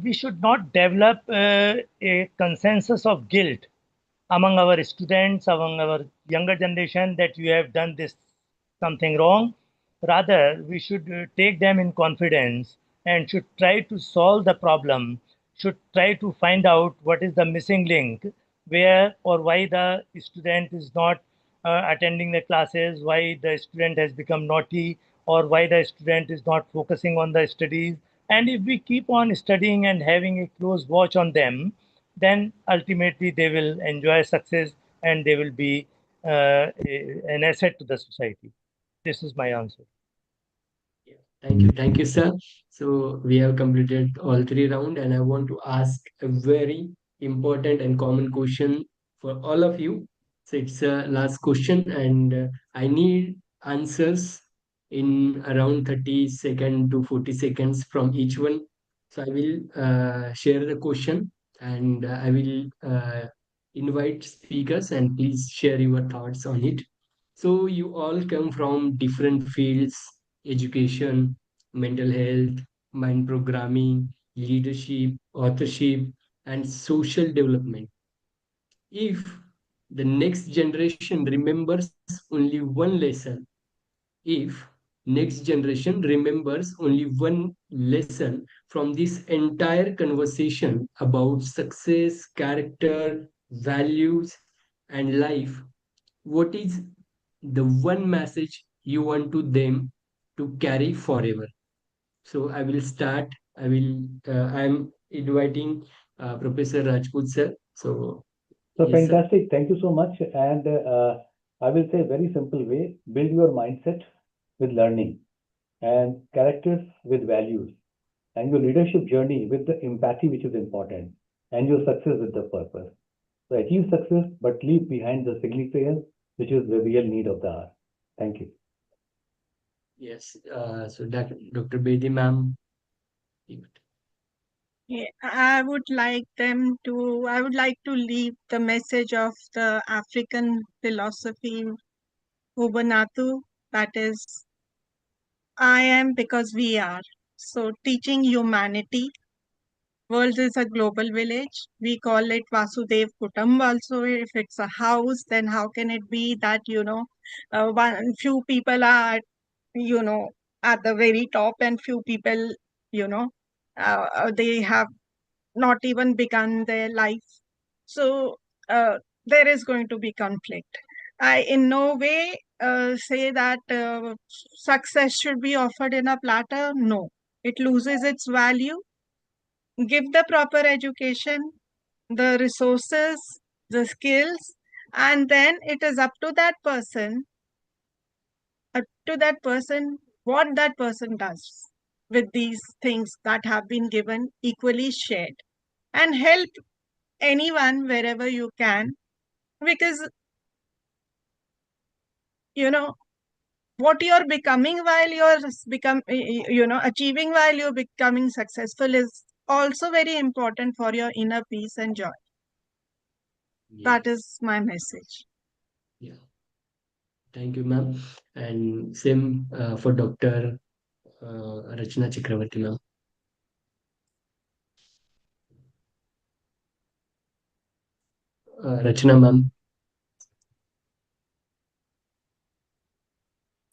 we should not develop a consensus of guilt among our students, among our younger generation, that you have done this something wrong. Rather, we should take them in confidence and should try to solve the problem, should try to find out what is the missing link, where or why the student is not attending the classes, why the student has become naughty, or why the student is not focusing on the studies. And if we keep on studying and having a close watch on them, then ultimately they will enjoy success and they will be an asset to the society. This is my answer. Thank you, sir. So we have completed all three rounds, and I want to ask a very important and common question for all of you. So it's a last question, and I need answers in around 30 seconds to 40 seconds from each one. So I will share the question, and I will invite speakers, and please share your thoughts on it. So you all come from different fields: education, mental health, mind programming, leadership, authorship, and social development. If the next generation remembers only one lesson, if next generation remembers only one lesson from this entire conversation about success, character, values, and life, what is the one message you want to them to carry forever? So I will start. I'm inviting Professor Rajput sir. So So yes, sir. fantastic. Thank you so much. And I will say very simple way, build your mindset with learning and characters with values and your leadership journey with the empathy, which is important, and your success with the purpose. So achieve success, but leave behind the significance, which is the real need of the hour. Thank you. Yes. So Dr. Bedi ma'am. Yeah, I would like to leave the message of the African philosophy, Ubuntu, that is, I am because we are. So teaching humanity. World is a global village. We call it Vasudev Kutumb also. If it's a house, then how can it be that, one few people are, you know, at the very top and few people, you know, they have not even begun their life. So there is going to be conflict. I in no way say that success should be offered in a platter. No, it loses its value. Give the proper education, the resources, the skills, and then it is up to that person what that person does with these things that have been given equally shared, and help anyone wherever you can, because you know what you're becoming while you're become you know achieving while you're becoming successful is also very important for your inner peace and joy. Yeah, That is my message. yeah. Thank you, ma'am. And same for Dr. Rachna Chakravarti, ma'am. Rachna, ma'am.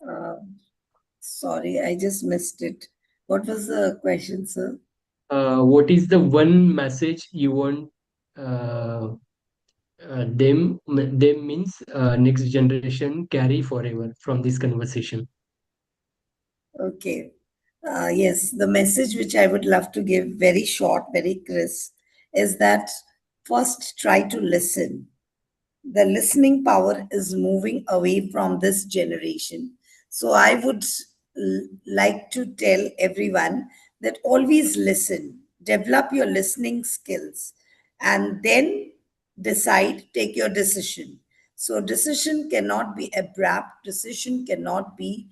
Uh, Sorry, I just missed it. What was the question, sir? What is the one message you want uh, them means next generation carry forever from this conversation? Okay. Yes, the message which I would love to give, very short, very crisp, is that first try to listen. The listening power is moving away from this generation. So I would like to tell everyone that always listen, develop your listening skills, and then decide, take your decision. So decision cannot be abrupt, decision cannot be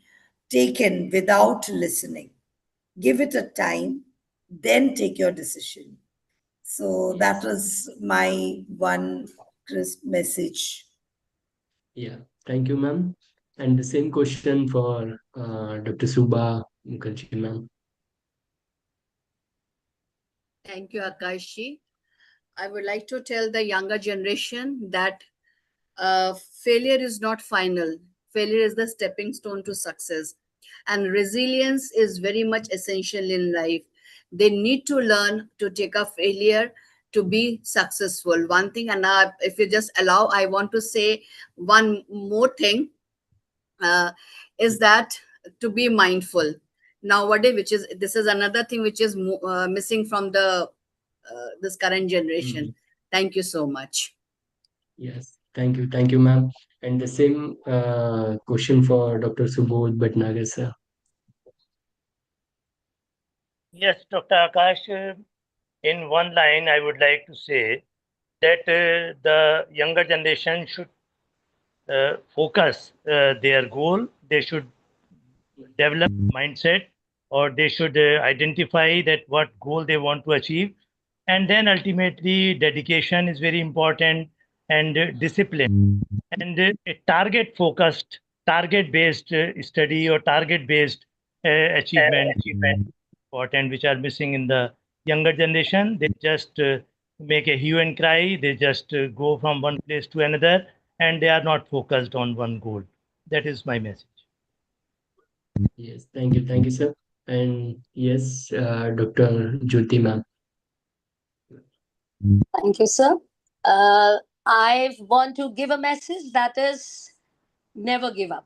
taken without listening. Give it a time, then take your decision. So that Yes. was my one crisp message. Yeah. Thank you, ma'am. And the same question for Dr. Subha Mukherjee, ma'am. Thank you, Akashi. I would like to tell the younger generation that failure is not final. Failure is the stepping stone to success. And resilience is very much essential in life. They need to learn to take a failure to be successful. One thing, and if you just allow, I want to say one more thing, uh, is that to be mindful nowadays, which is this is another thing which is missing from the this current generation. Mhm. Thank you so much. Yes. Thank you, ma'am. And the same question for Dr. Subodh Bhatnagar, sir. Yes, Dr. Akash, in one line, I would like to say that the younger generation should focus their goal. They should develop mindset, or they should identify that what goal they want to achieve, and then ultimately dedication is very important, and discipline, and a target focused, target based study, or target based achievement important, which are missing in the younger generation. They just make a hue and cry, they just go from one place to another, and they are not focused on one goal. That is my message. Yes. Thank you, sir. And yes, Dr. Jyoti, ma'am. Thank you, sir. I want to give a message that is never give up.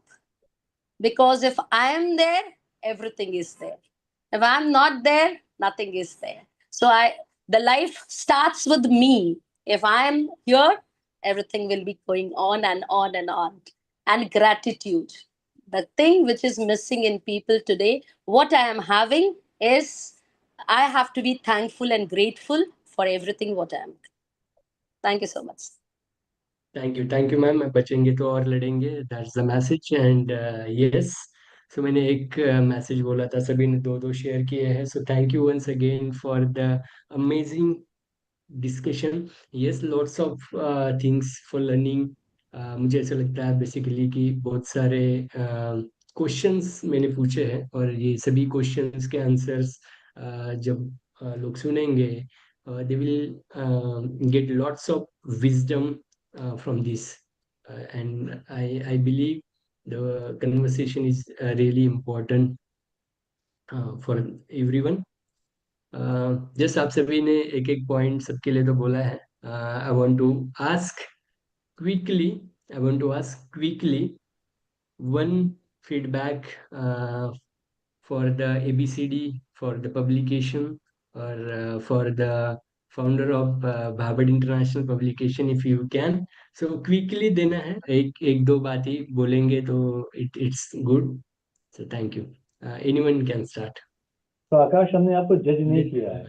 Because if I am there, everything is there. If I'm not there, nothing is there. So the life starts with me. If I'm here, everything will be going on and on and on. And gratitude. The thing which is missing in people today, what I am having is I have to be thankful and grateful for everything what I am. Thank you so much. Thank you ma'am. बचेंगे तो और लड़ेंगे, that's the message. And yes, so मैंने एक message बोला था, सभी ने दो दो शेयर किए हैं. So thank you once again for the amazing discussion. Yes, lots of things for learning. मुझे ऐसा लगता है बेसिकली कि बहुत सारे क्वेश्चंस मैंने पूछे हैं, और ये सभी क्वेश्चंस के आंसर्स जब लोग सुनेंगे, they will get lots of wisdom from this. And I believe the conversation is really important for everyone. Just आप सभी ने एक एक पॉइंट सबके लिए तो बोला है. I want to ask quickly I want to ask quickly one feedback for the ABCD, for the publication, or for the founder of Bhabad International Publication, if you can. So quickly देना है, एक एक दो बात ही बोलेंगे तो it's good. So thank you. Anyone can start. तो आकाश, हमने आपको जज नहीं Let किया है.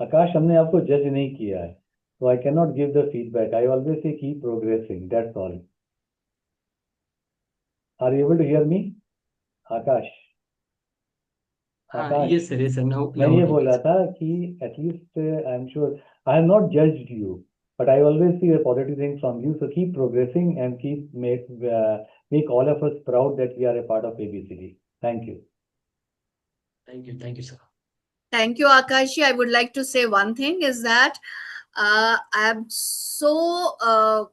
आकाश, हमने आपको जज नहीं किया है. So I cannot give the feedback. I always say keep progressing. That's all. Are you able to hear me, Akash? हाँ आकाश, yes sir, yes sir, now मैं ये audible बोल रहा sir. था कि at least I am sure I have not judged you, but I always see a positive thing from you. So keep progressing and keep make all of us proud that we are a part of ABCD. Thank you. Thank you sir. Thank you, Akashi. I would like to say one thing is that I am so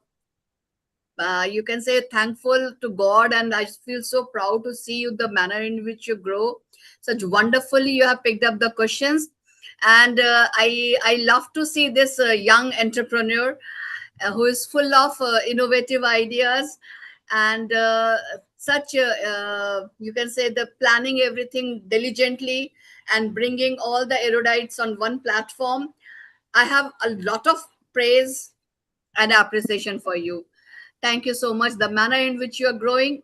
you can say thankful to God, and I feel so proud to see you, the manner in which you grow such wonderfully. You have picked up the questions, and I love to see this young entrepreneur who is full of innovative ideas, and such you can say the planning everything diligently and bringing all the erudites on one platform. I have a lot of praise and appreciation for you. Thank you so much. The manner in which you are growing,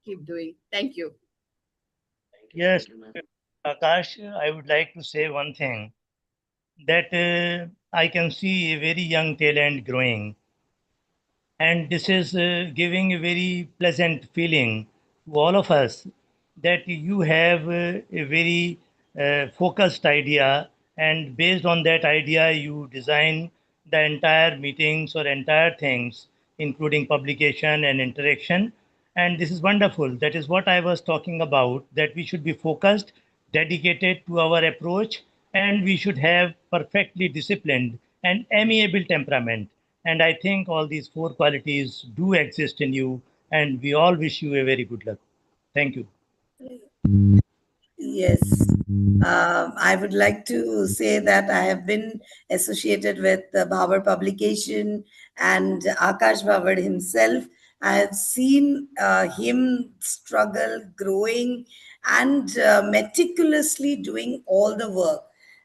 keep doing. Thank you. Yes, Thank you ma'am. Akash, I would like to say one thing that I can see a very young talent growing, and this is giving a very pleasant feeling to all of us that you have a very focused idea, and based on that idea you design the entire meetings or entire things, including publication and interaction. And this is wonderful. That is what I was talking about, that we should be focused, dedicated to our approach, and we should have perfectly disciplined and amiable temperament. And I think all these four qualities do exist in you, and we all wish you a very good luck. Thank you. Yes. I would like to say that I have been associated with the Bhabad publication and Aakash Bhabad himself. I have seen him struggle, growing, and meticulously doing all the work.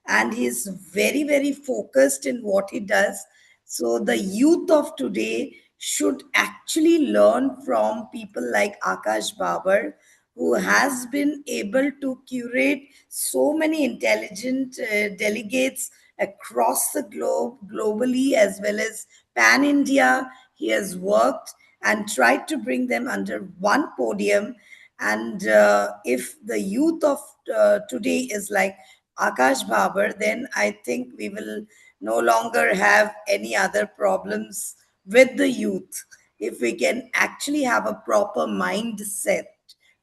And he's very, very focused in what he does. So the youth of today should actually learn from people like Aakash Babar, who has been able to curate so many intelligent delegates across the globe, globally as well as pan India. He has worked and tried to bring them under one podium. And if the youth of today is like Akash Babar, then I think we will no longer have any other problems with the youth if we can actually have a proper mindset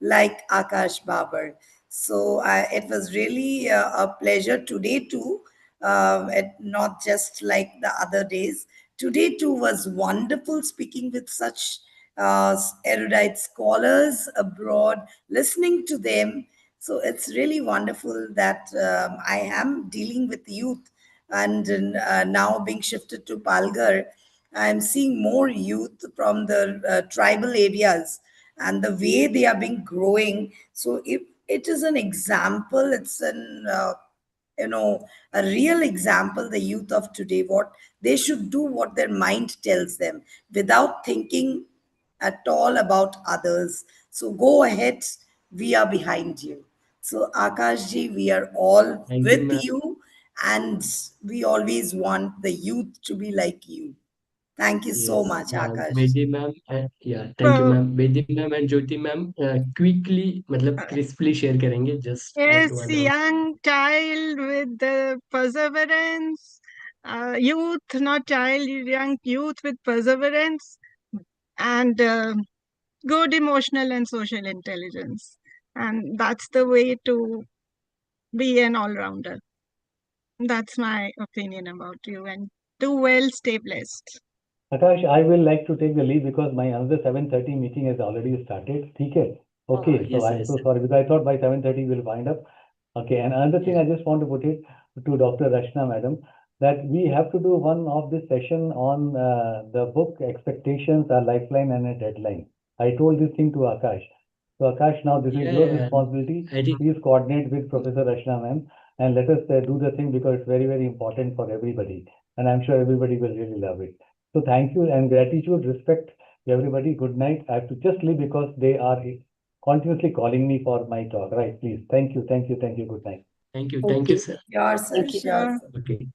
like Akash Babar. So it was really a pleasure today too, not just like the other days. Today too was wonderful speaking with such erudite scholars abroad, listening to them. So it's really wonderful that I am dealing with youth, and now being shifted to Palghar, I'm seeing more youth from the tribal areas and the way they are being growing. So if it is an example, it's an you know a real example, the youth of today, what they should do, what their mind tells them, without thinking at all about others. So go ahead, we are behind you. So Akash ji, we are all Thank you with ma'am. you, and we always want the youth to be like you. Thank you so Yes, much, Akash. Bedi ma'am, yeah, thank you So, ma'am. Bedi ma'am and Jyoti ma'am, quickly, मतलब uh, crisply share करेंगे. Just want to yes, announce. young child with the perseverance, youth, not child, young youth with perseverance and good emotional and social intelligence. And that's the way to be an all rounder. That's my opinion about you. And do well, stay blessed. Akash, I will like to take the lead because my another 7:30 meeting has already started. ठीक है? Okay, so Yes, I'm yes, so sorry because I thought by 7:30 we'll wind up. Okay, and another thing yeah, I just want to put it to Dr. Rashna, madam, that we have to do one of this session on the book Expectations, a Lifeline and a Deadline. I told this thing to Akash. So Akash, now this is your yeah. responsibility. I think Please coordinate with Professor Rashna, ma'am, and let us do the thing because it's very, very important for everybody. And I'm sure everybody will really love it. So thank you and gratitude, respect to everybody. Good night. I have to just leave because they are continuously calling me for my talk. Right, please. Thank you, thank you, thank you. Good night. thank you, Okay. sir. Sure, sir. Thank you. Sure, Sure. sir. Okay,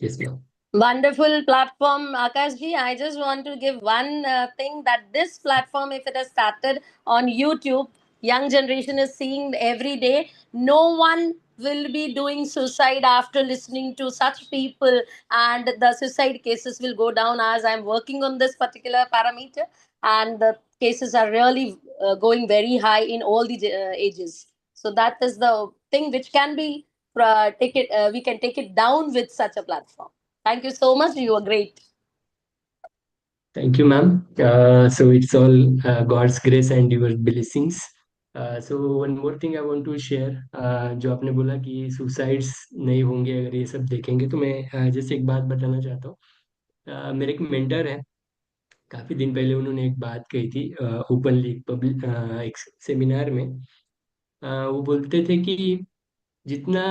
yes, ma'am. Wonderful platform, Akash ji. I just want to give one thing, that this platform, if it has started on YouTube, young generation is seeing every day. No one will be doing suicide after listening to such people, and the suicide cases will go down, as I'm working on this particular parameter, and the cases are really going very high in all the ages. So that is the thing which can be take it we can take it down with such a platform. Thank you so much, you were great. Thank you, ma'am. So it's all God's grace and your blessings. So one more thing I want to share. जो आपने बोला कि suicides नहीं होंगे अगर ये सब देखेंगे, तो मैं जैसे एक बात बताना चाहता हूँ। मेरे एक मेंटर है, काफी दिन पहले उन्होंने एक बात कही थी ओपनली पब्लिक एक सेमिनार में। वो बोलते थे कि जितना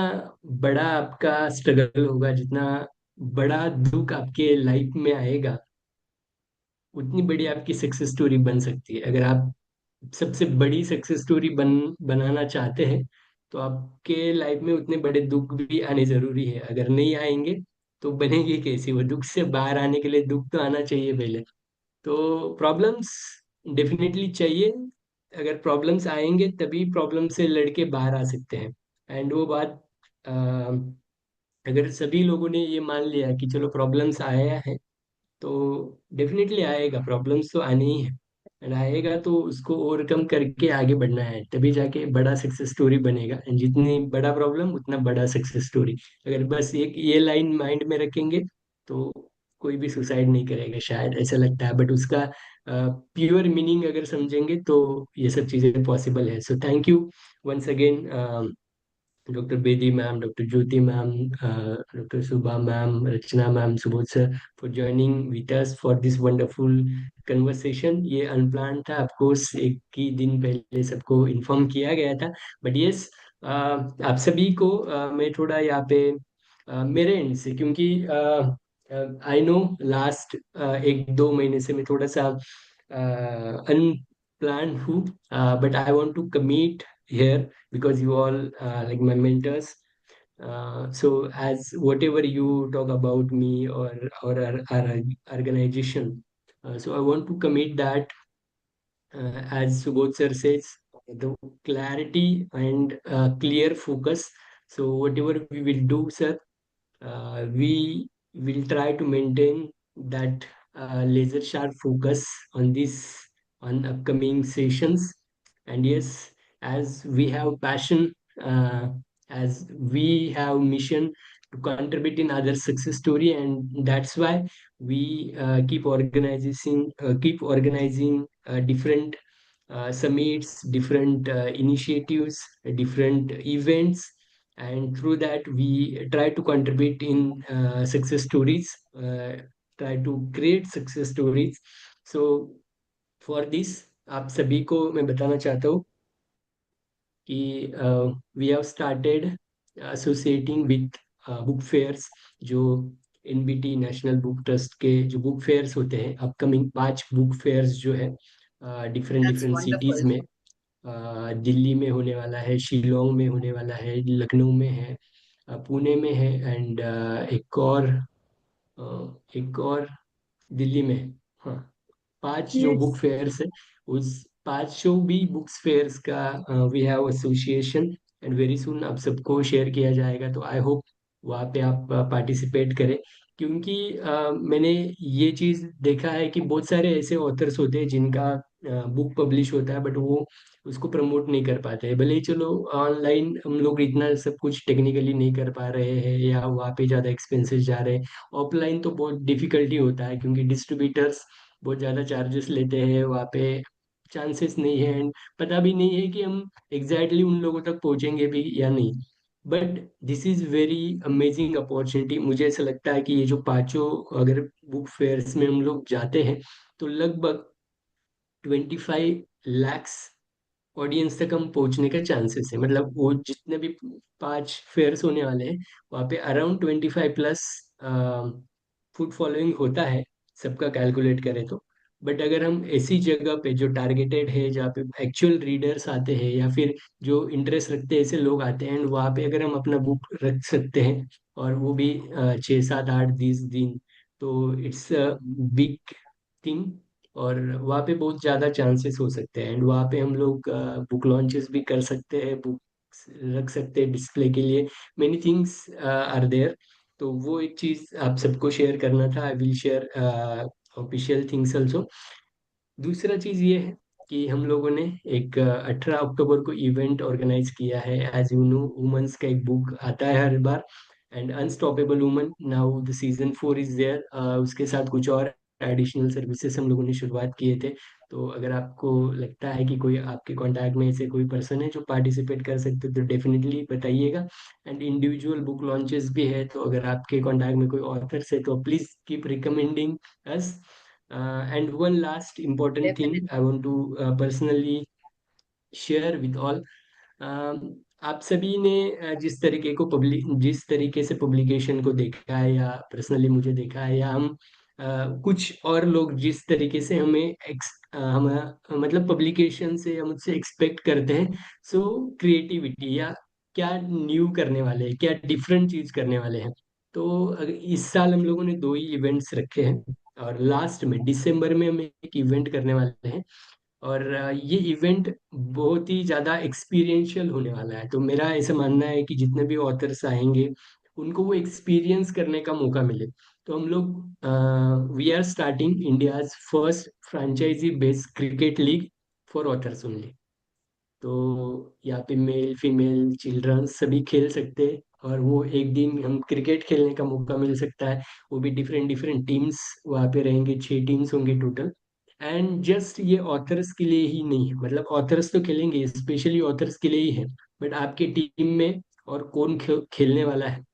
बड़ा आपका स्ट्रगल होगा, जितना बड़ा दुख आपके लाइफ में आएगा, उतनी बड़ी आपकी सक्सेस स्टोरी बन सकती है। अगर आप सबसे बड़ी सक्सेस स्टोरी बनाना चाहते हैं, तो आपके लाइफ में उतने बड़े दुख भी आने जरूरी है। अगर नहीं आएंगे तो बनेगी कैसी? वो दुख से बाहर आने के लिए दुख तो आना चाहिए पहले। तो प्रॉब्लम्स डेफिनेटली चाहिए। अगर प्रॉब्लम्स आएंगे तभी प्रॉब्लम से लड़के बाहर आ सकते हैं। एंड वो बात अगर सभी लोगों ने ये मान लिया कि चलो प्रॉब्लम्स आया है, तो डेफिनेटली आएगा, प्रॉब्लम्स तो आने ही है। एंड आएगा तो उसको ओवरकम करके आगे बढ़ना है, तभी जाके बड़ा सक्सेस स्टोरी बनेगा। एंड जितनी बड़ा प्रॉब्लम उतना बड़ा सक्सेस स्टोरी। अगर बस एक ये लाइन माइंड में रखेंगे तो कोई भी सुसाइड नहीं करेगा, शायद ऐसा लगता है, बट उसका प्योर मीनिंग अगर समझेंगे तो ये सब चीज़ें पॉसिबल है। So thank you once again, Dr. Bedi ma'am, Dr. Jyoti ma'am, Dr. Subha ma'am, Rachna ma'am, Subodh sir, for joining with us for this wonderful conversation. ये अनप्लान था, ऑफ कोर्स एक ही दिन पहले सबको इन्फॉर्म किया गया था, बट यस, आप सभी को मैं थोड़ा यहाँ पे मेरे एंड से, क्योंकि आई नो लास्ट एक दो महीने से मैं थोड़ा सा अनप्लान हूँ, but I want to commit here because you all like my mentors. So as whatever you talk about me or our organization, so I want to commit that, as Subodh sir says, the clarity and clear focus. So whatever we will do, sir, we will try to maintain that laser sharp focus on this, on upcoming sessions. And yes, as we have passion, uh, as we have mission to contribute in other success story, and that's why we keep organizing different summits, different initiatives, different events, and through that we try to contribute in success stories, try to create success stories. So for this, आप सभी को मैं बताना चाहता हूँ कि we have started associating with book fairs, जो NBT National Book Trust के जो बुक फेयर्स होते हैं, अपकमिंग 5 बुक फेयर्स जो है different That's different cities wonderful. में, दिल्ली में होने वाला है, शिलोंग में होने वाला है, लखनऊ में है, पुणे में है, एंड एक और दिल्ली में है। हाँ, 5 जो बुक Yes. फेयर्स है, उस 5 भी बुक्स फेयर्स का we have association, and very soon आप सबको शेयर किया जाएगा। तो आई होप वहाँ पे आप पार्टिसिपेट करें, क्योंकि मैंने ये चीज़ देखा है कि बहुत सारे ऐसे ऑथर्स होते हैं जिनका बुक पब्लिश होता है, बट वो उसको प्रमोट नहीं कर पाते हैं। भले ही चलो ऑनलाइन हम लोग इतना सब कुछ टेक्निकली नहीं कर पा रहे हैं, या वहाँ पे ज़्यादा एक्सपेंसेस जा रहे हैं। ऑफलाइन तो बहुत डिफिकल्टी होता है, क्योंकि डिस्ट्रीब्यूटर्स बहुत ज़्यादा चार्जेस लेते हैं वहाँ पे, चांसेस नहीं है, एंड पता भी नहीं है कि हम एग्जैक्टली उन लोगों तक पहुँचेंगे भी या नहीं। But this is very amazing opportunity. मुझे ऐसा लगता है कि ये जो 5 अगर बुक फेयर्स में हम लोग जाते हैं, तो लगभग 25 lakhs ऑडियंस तक हम पहुंचने का चांसेस है। मतलब वो जितने भी 5 फेयर्स होने वाले हैं, वहाँ पे अराउंड 25+ फूड फॉलोइंग होता है, सबका कैलकुलेट करें तो। बट अगर हम ऐसी जगह पे जो टारगेटेड है, जहाँ पे एक्चुअल रीडर्स आते हैं, या फिर जो इंटरेस्ट रखते हैं ऐसे लोग आते हैं, एंड वहाँ पे अगर हम अपना बुक रख सकते हैं, और वो भी 6 7 8 10 दिन, तो इट्स अ बिग थिंग। और वहाँ पे बहुत ज़्यादा चांसेस हो सकते हैं, एंड वहाँ पे हम लोग बुक लॉन्चेस भी कर सकते हैं, बुक रख सकते हैं डिस्प्ले के लिए, मेनी थिंग्स आर देयर। तो वो एक चीज़ आप सबको शेयर करना था। I will share official things also. दूसरा चीज़ ये है कि हम लोगों ने एक 18 अक्टूबर को इवेंट ऑर्गेनाइज किया है। एज यू नो, वुमेन्स का एक बुक आता है हर बार, and unstoppable woman, now the season 4 is there. उसके साथ कुछ और एडिशनल सर्विसेज हम लोगों ने शुरुआत किए थे। तो अगर आपको लगता है कि कोई आपके कांटेक्ट में ऐसे कोई पर्सन है जो पार्टिसिपेट कर सकते तो डेफिनेटली बताइएगा। एंड इंडिविजुअल बुक लॉन्चेस भी है, तो अगर आपके कांटेक्ट में कोई ऑथर्स है तो please keep recommending us. And one last important Definitely. thing I want to personally share with all. आप सभी ने जिस तरीके से पब्लिकेशन को देखा है, या पर्सनली मुझे देखा है, या हम कुछ और लोग जिस तरीके से हम मतलब पब्लिकेशन से हम मुझसे एक्सपेक्ट करते हैं। सो क्रिएटिविटी, या क्या न्यू करने वाले हैं, क्या डिफरेंट चीज करने वाले हैं। तो इस साल हम लोगों ने 2 ही इवेंट्स रखे हैं, और लास्ट में दिसंबर में हम एक इवेंट करने वाले हैं। और ये इवेंट बहुत ही ज़्यादा एक्सपीरियंशियल होने वाला है। तो मेरा ऐसा मानना है कि जितने भी ऑथर्स आएंगे उनको वो एक्सपीरियंस करने का मौका मिले। तो हम लोग we are starting India's first franchisee based cricket league for authors only. तो यहाँ पे मेल फीमेल चिल्ड्रन सभी खेल सकते हैं, और वो एक दिन हम क्रिकेट खेलने का मौका मिल सकता है। वो भी डिफरेंट डिफरेंट टीम्स वहाँ पे रहेंगे, 6 टीम्स होंगे टोटल। एंड जस्ट ये ऑथर्स के लिए ही नहीं है, मतलब ऑथर्स तो खेलेंगे, स्पेशली ऑथर्स के लिए ही है। बट आपके टीम में और कौन खेलने वाला है?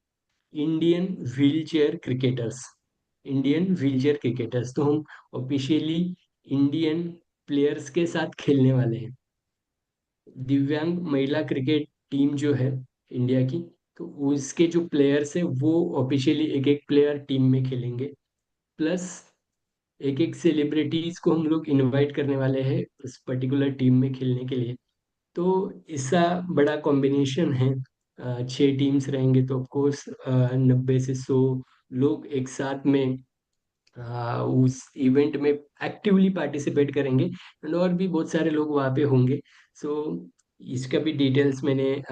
Indian wheel chair cricketers. Indian wheel chair cricketers, तो हम ऑफिशियली इंडियन प्लेयर्स के साथ खेलने वाले हैं। दिव्यांग महिला क्रिकेट टीम जो है इंडिया की, तो उसके जो प्लेयर्स है वो ऑफिशियली एक एक प्लेयर टीम में खेलेंगे। प्लस एक एक सेलिब्रिटीज को हम लोग इनवाइट करने वाले हैं उस पर्टिकुलर टीम में खेलने के लिए। तो इसका बड़ा कॉम्बिनेशन है। 6 टीम्स रहेंगे, तो ऑफकोर्स 90 से 100 लोग एक साथ में उस इवेंट में एक्टिवली पार्टिसिपेट करेंगे, एंड और भी बहुत सारे लोग वहाँ पे होंगे। सो इसका भी डिटेल्स मैंने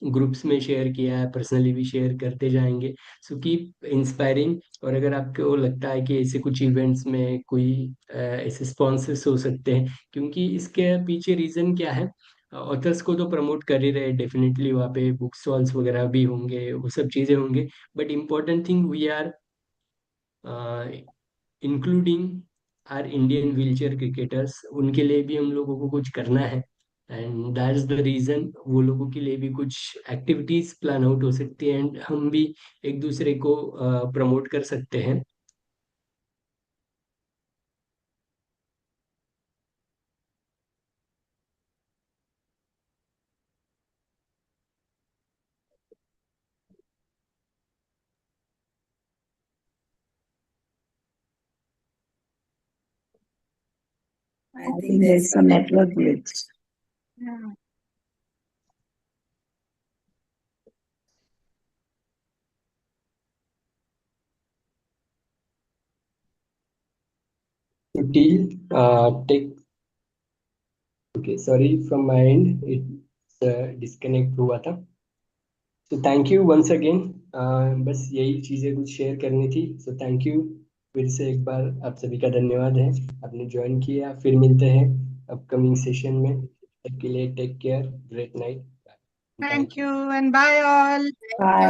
ग्रुप्स में शेयर किया है, पर्सनली भी शेयर करते जाएंगे। So keep inspiring. और अगर आपको लगता है कि ऐसे कुछ इवेंट्स में कोई ऐसे स्पॉन्सर्स हो सकते हैं, क्योंकि इसके पीछे रीज़न क्या है, ऑथर्स को तो प्रमोट कर ही रहे, डेफिनेटली वहाँ पे बुक स्टॉल्स वगैरह भी होंगे, वो सब चीज़ें होंगे। But important thing, we are including our Indian wheelchair cricketers, उनके लिए भी हम लोगों को कुछ करना है। And that is the reason, वो लोगों के लिए भी कुछ एक्टिविटीज प्लान आउट हो सकती है, एंड हम भी एक दूसरे को प्रमोट कर सकते हैं। I think there's some network glitch. Yeah. तो टील टेक, okay, sorry from my end, it disconnect हुआ था। तो थैंक यू वंस अगेन। बस यही चीज़ें कुछ शेयर करनी थी। सो थैंक यू फिर से एक बार, आप सभी का धन्यवाद है, आपने ज्वाइन किया। फिर मिलते हैं अपकमिंग सेशन में। तब के लिए take care, great night, bye. Thank you and bye all. Bye.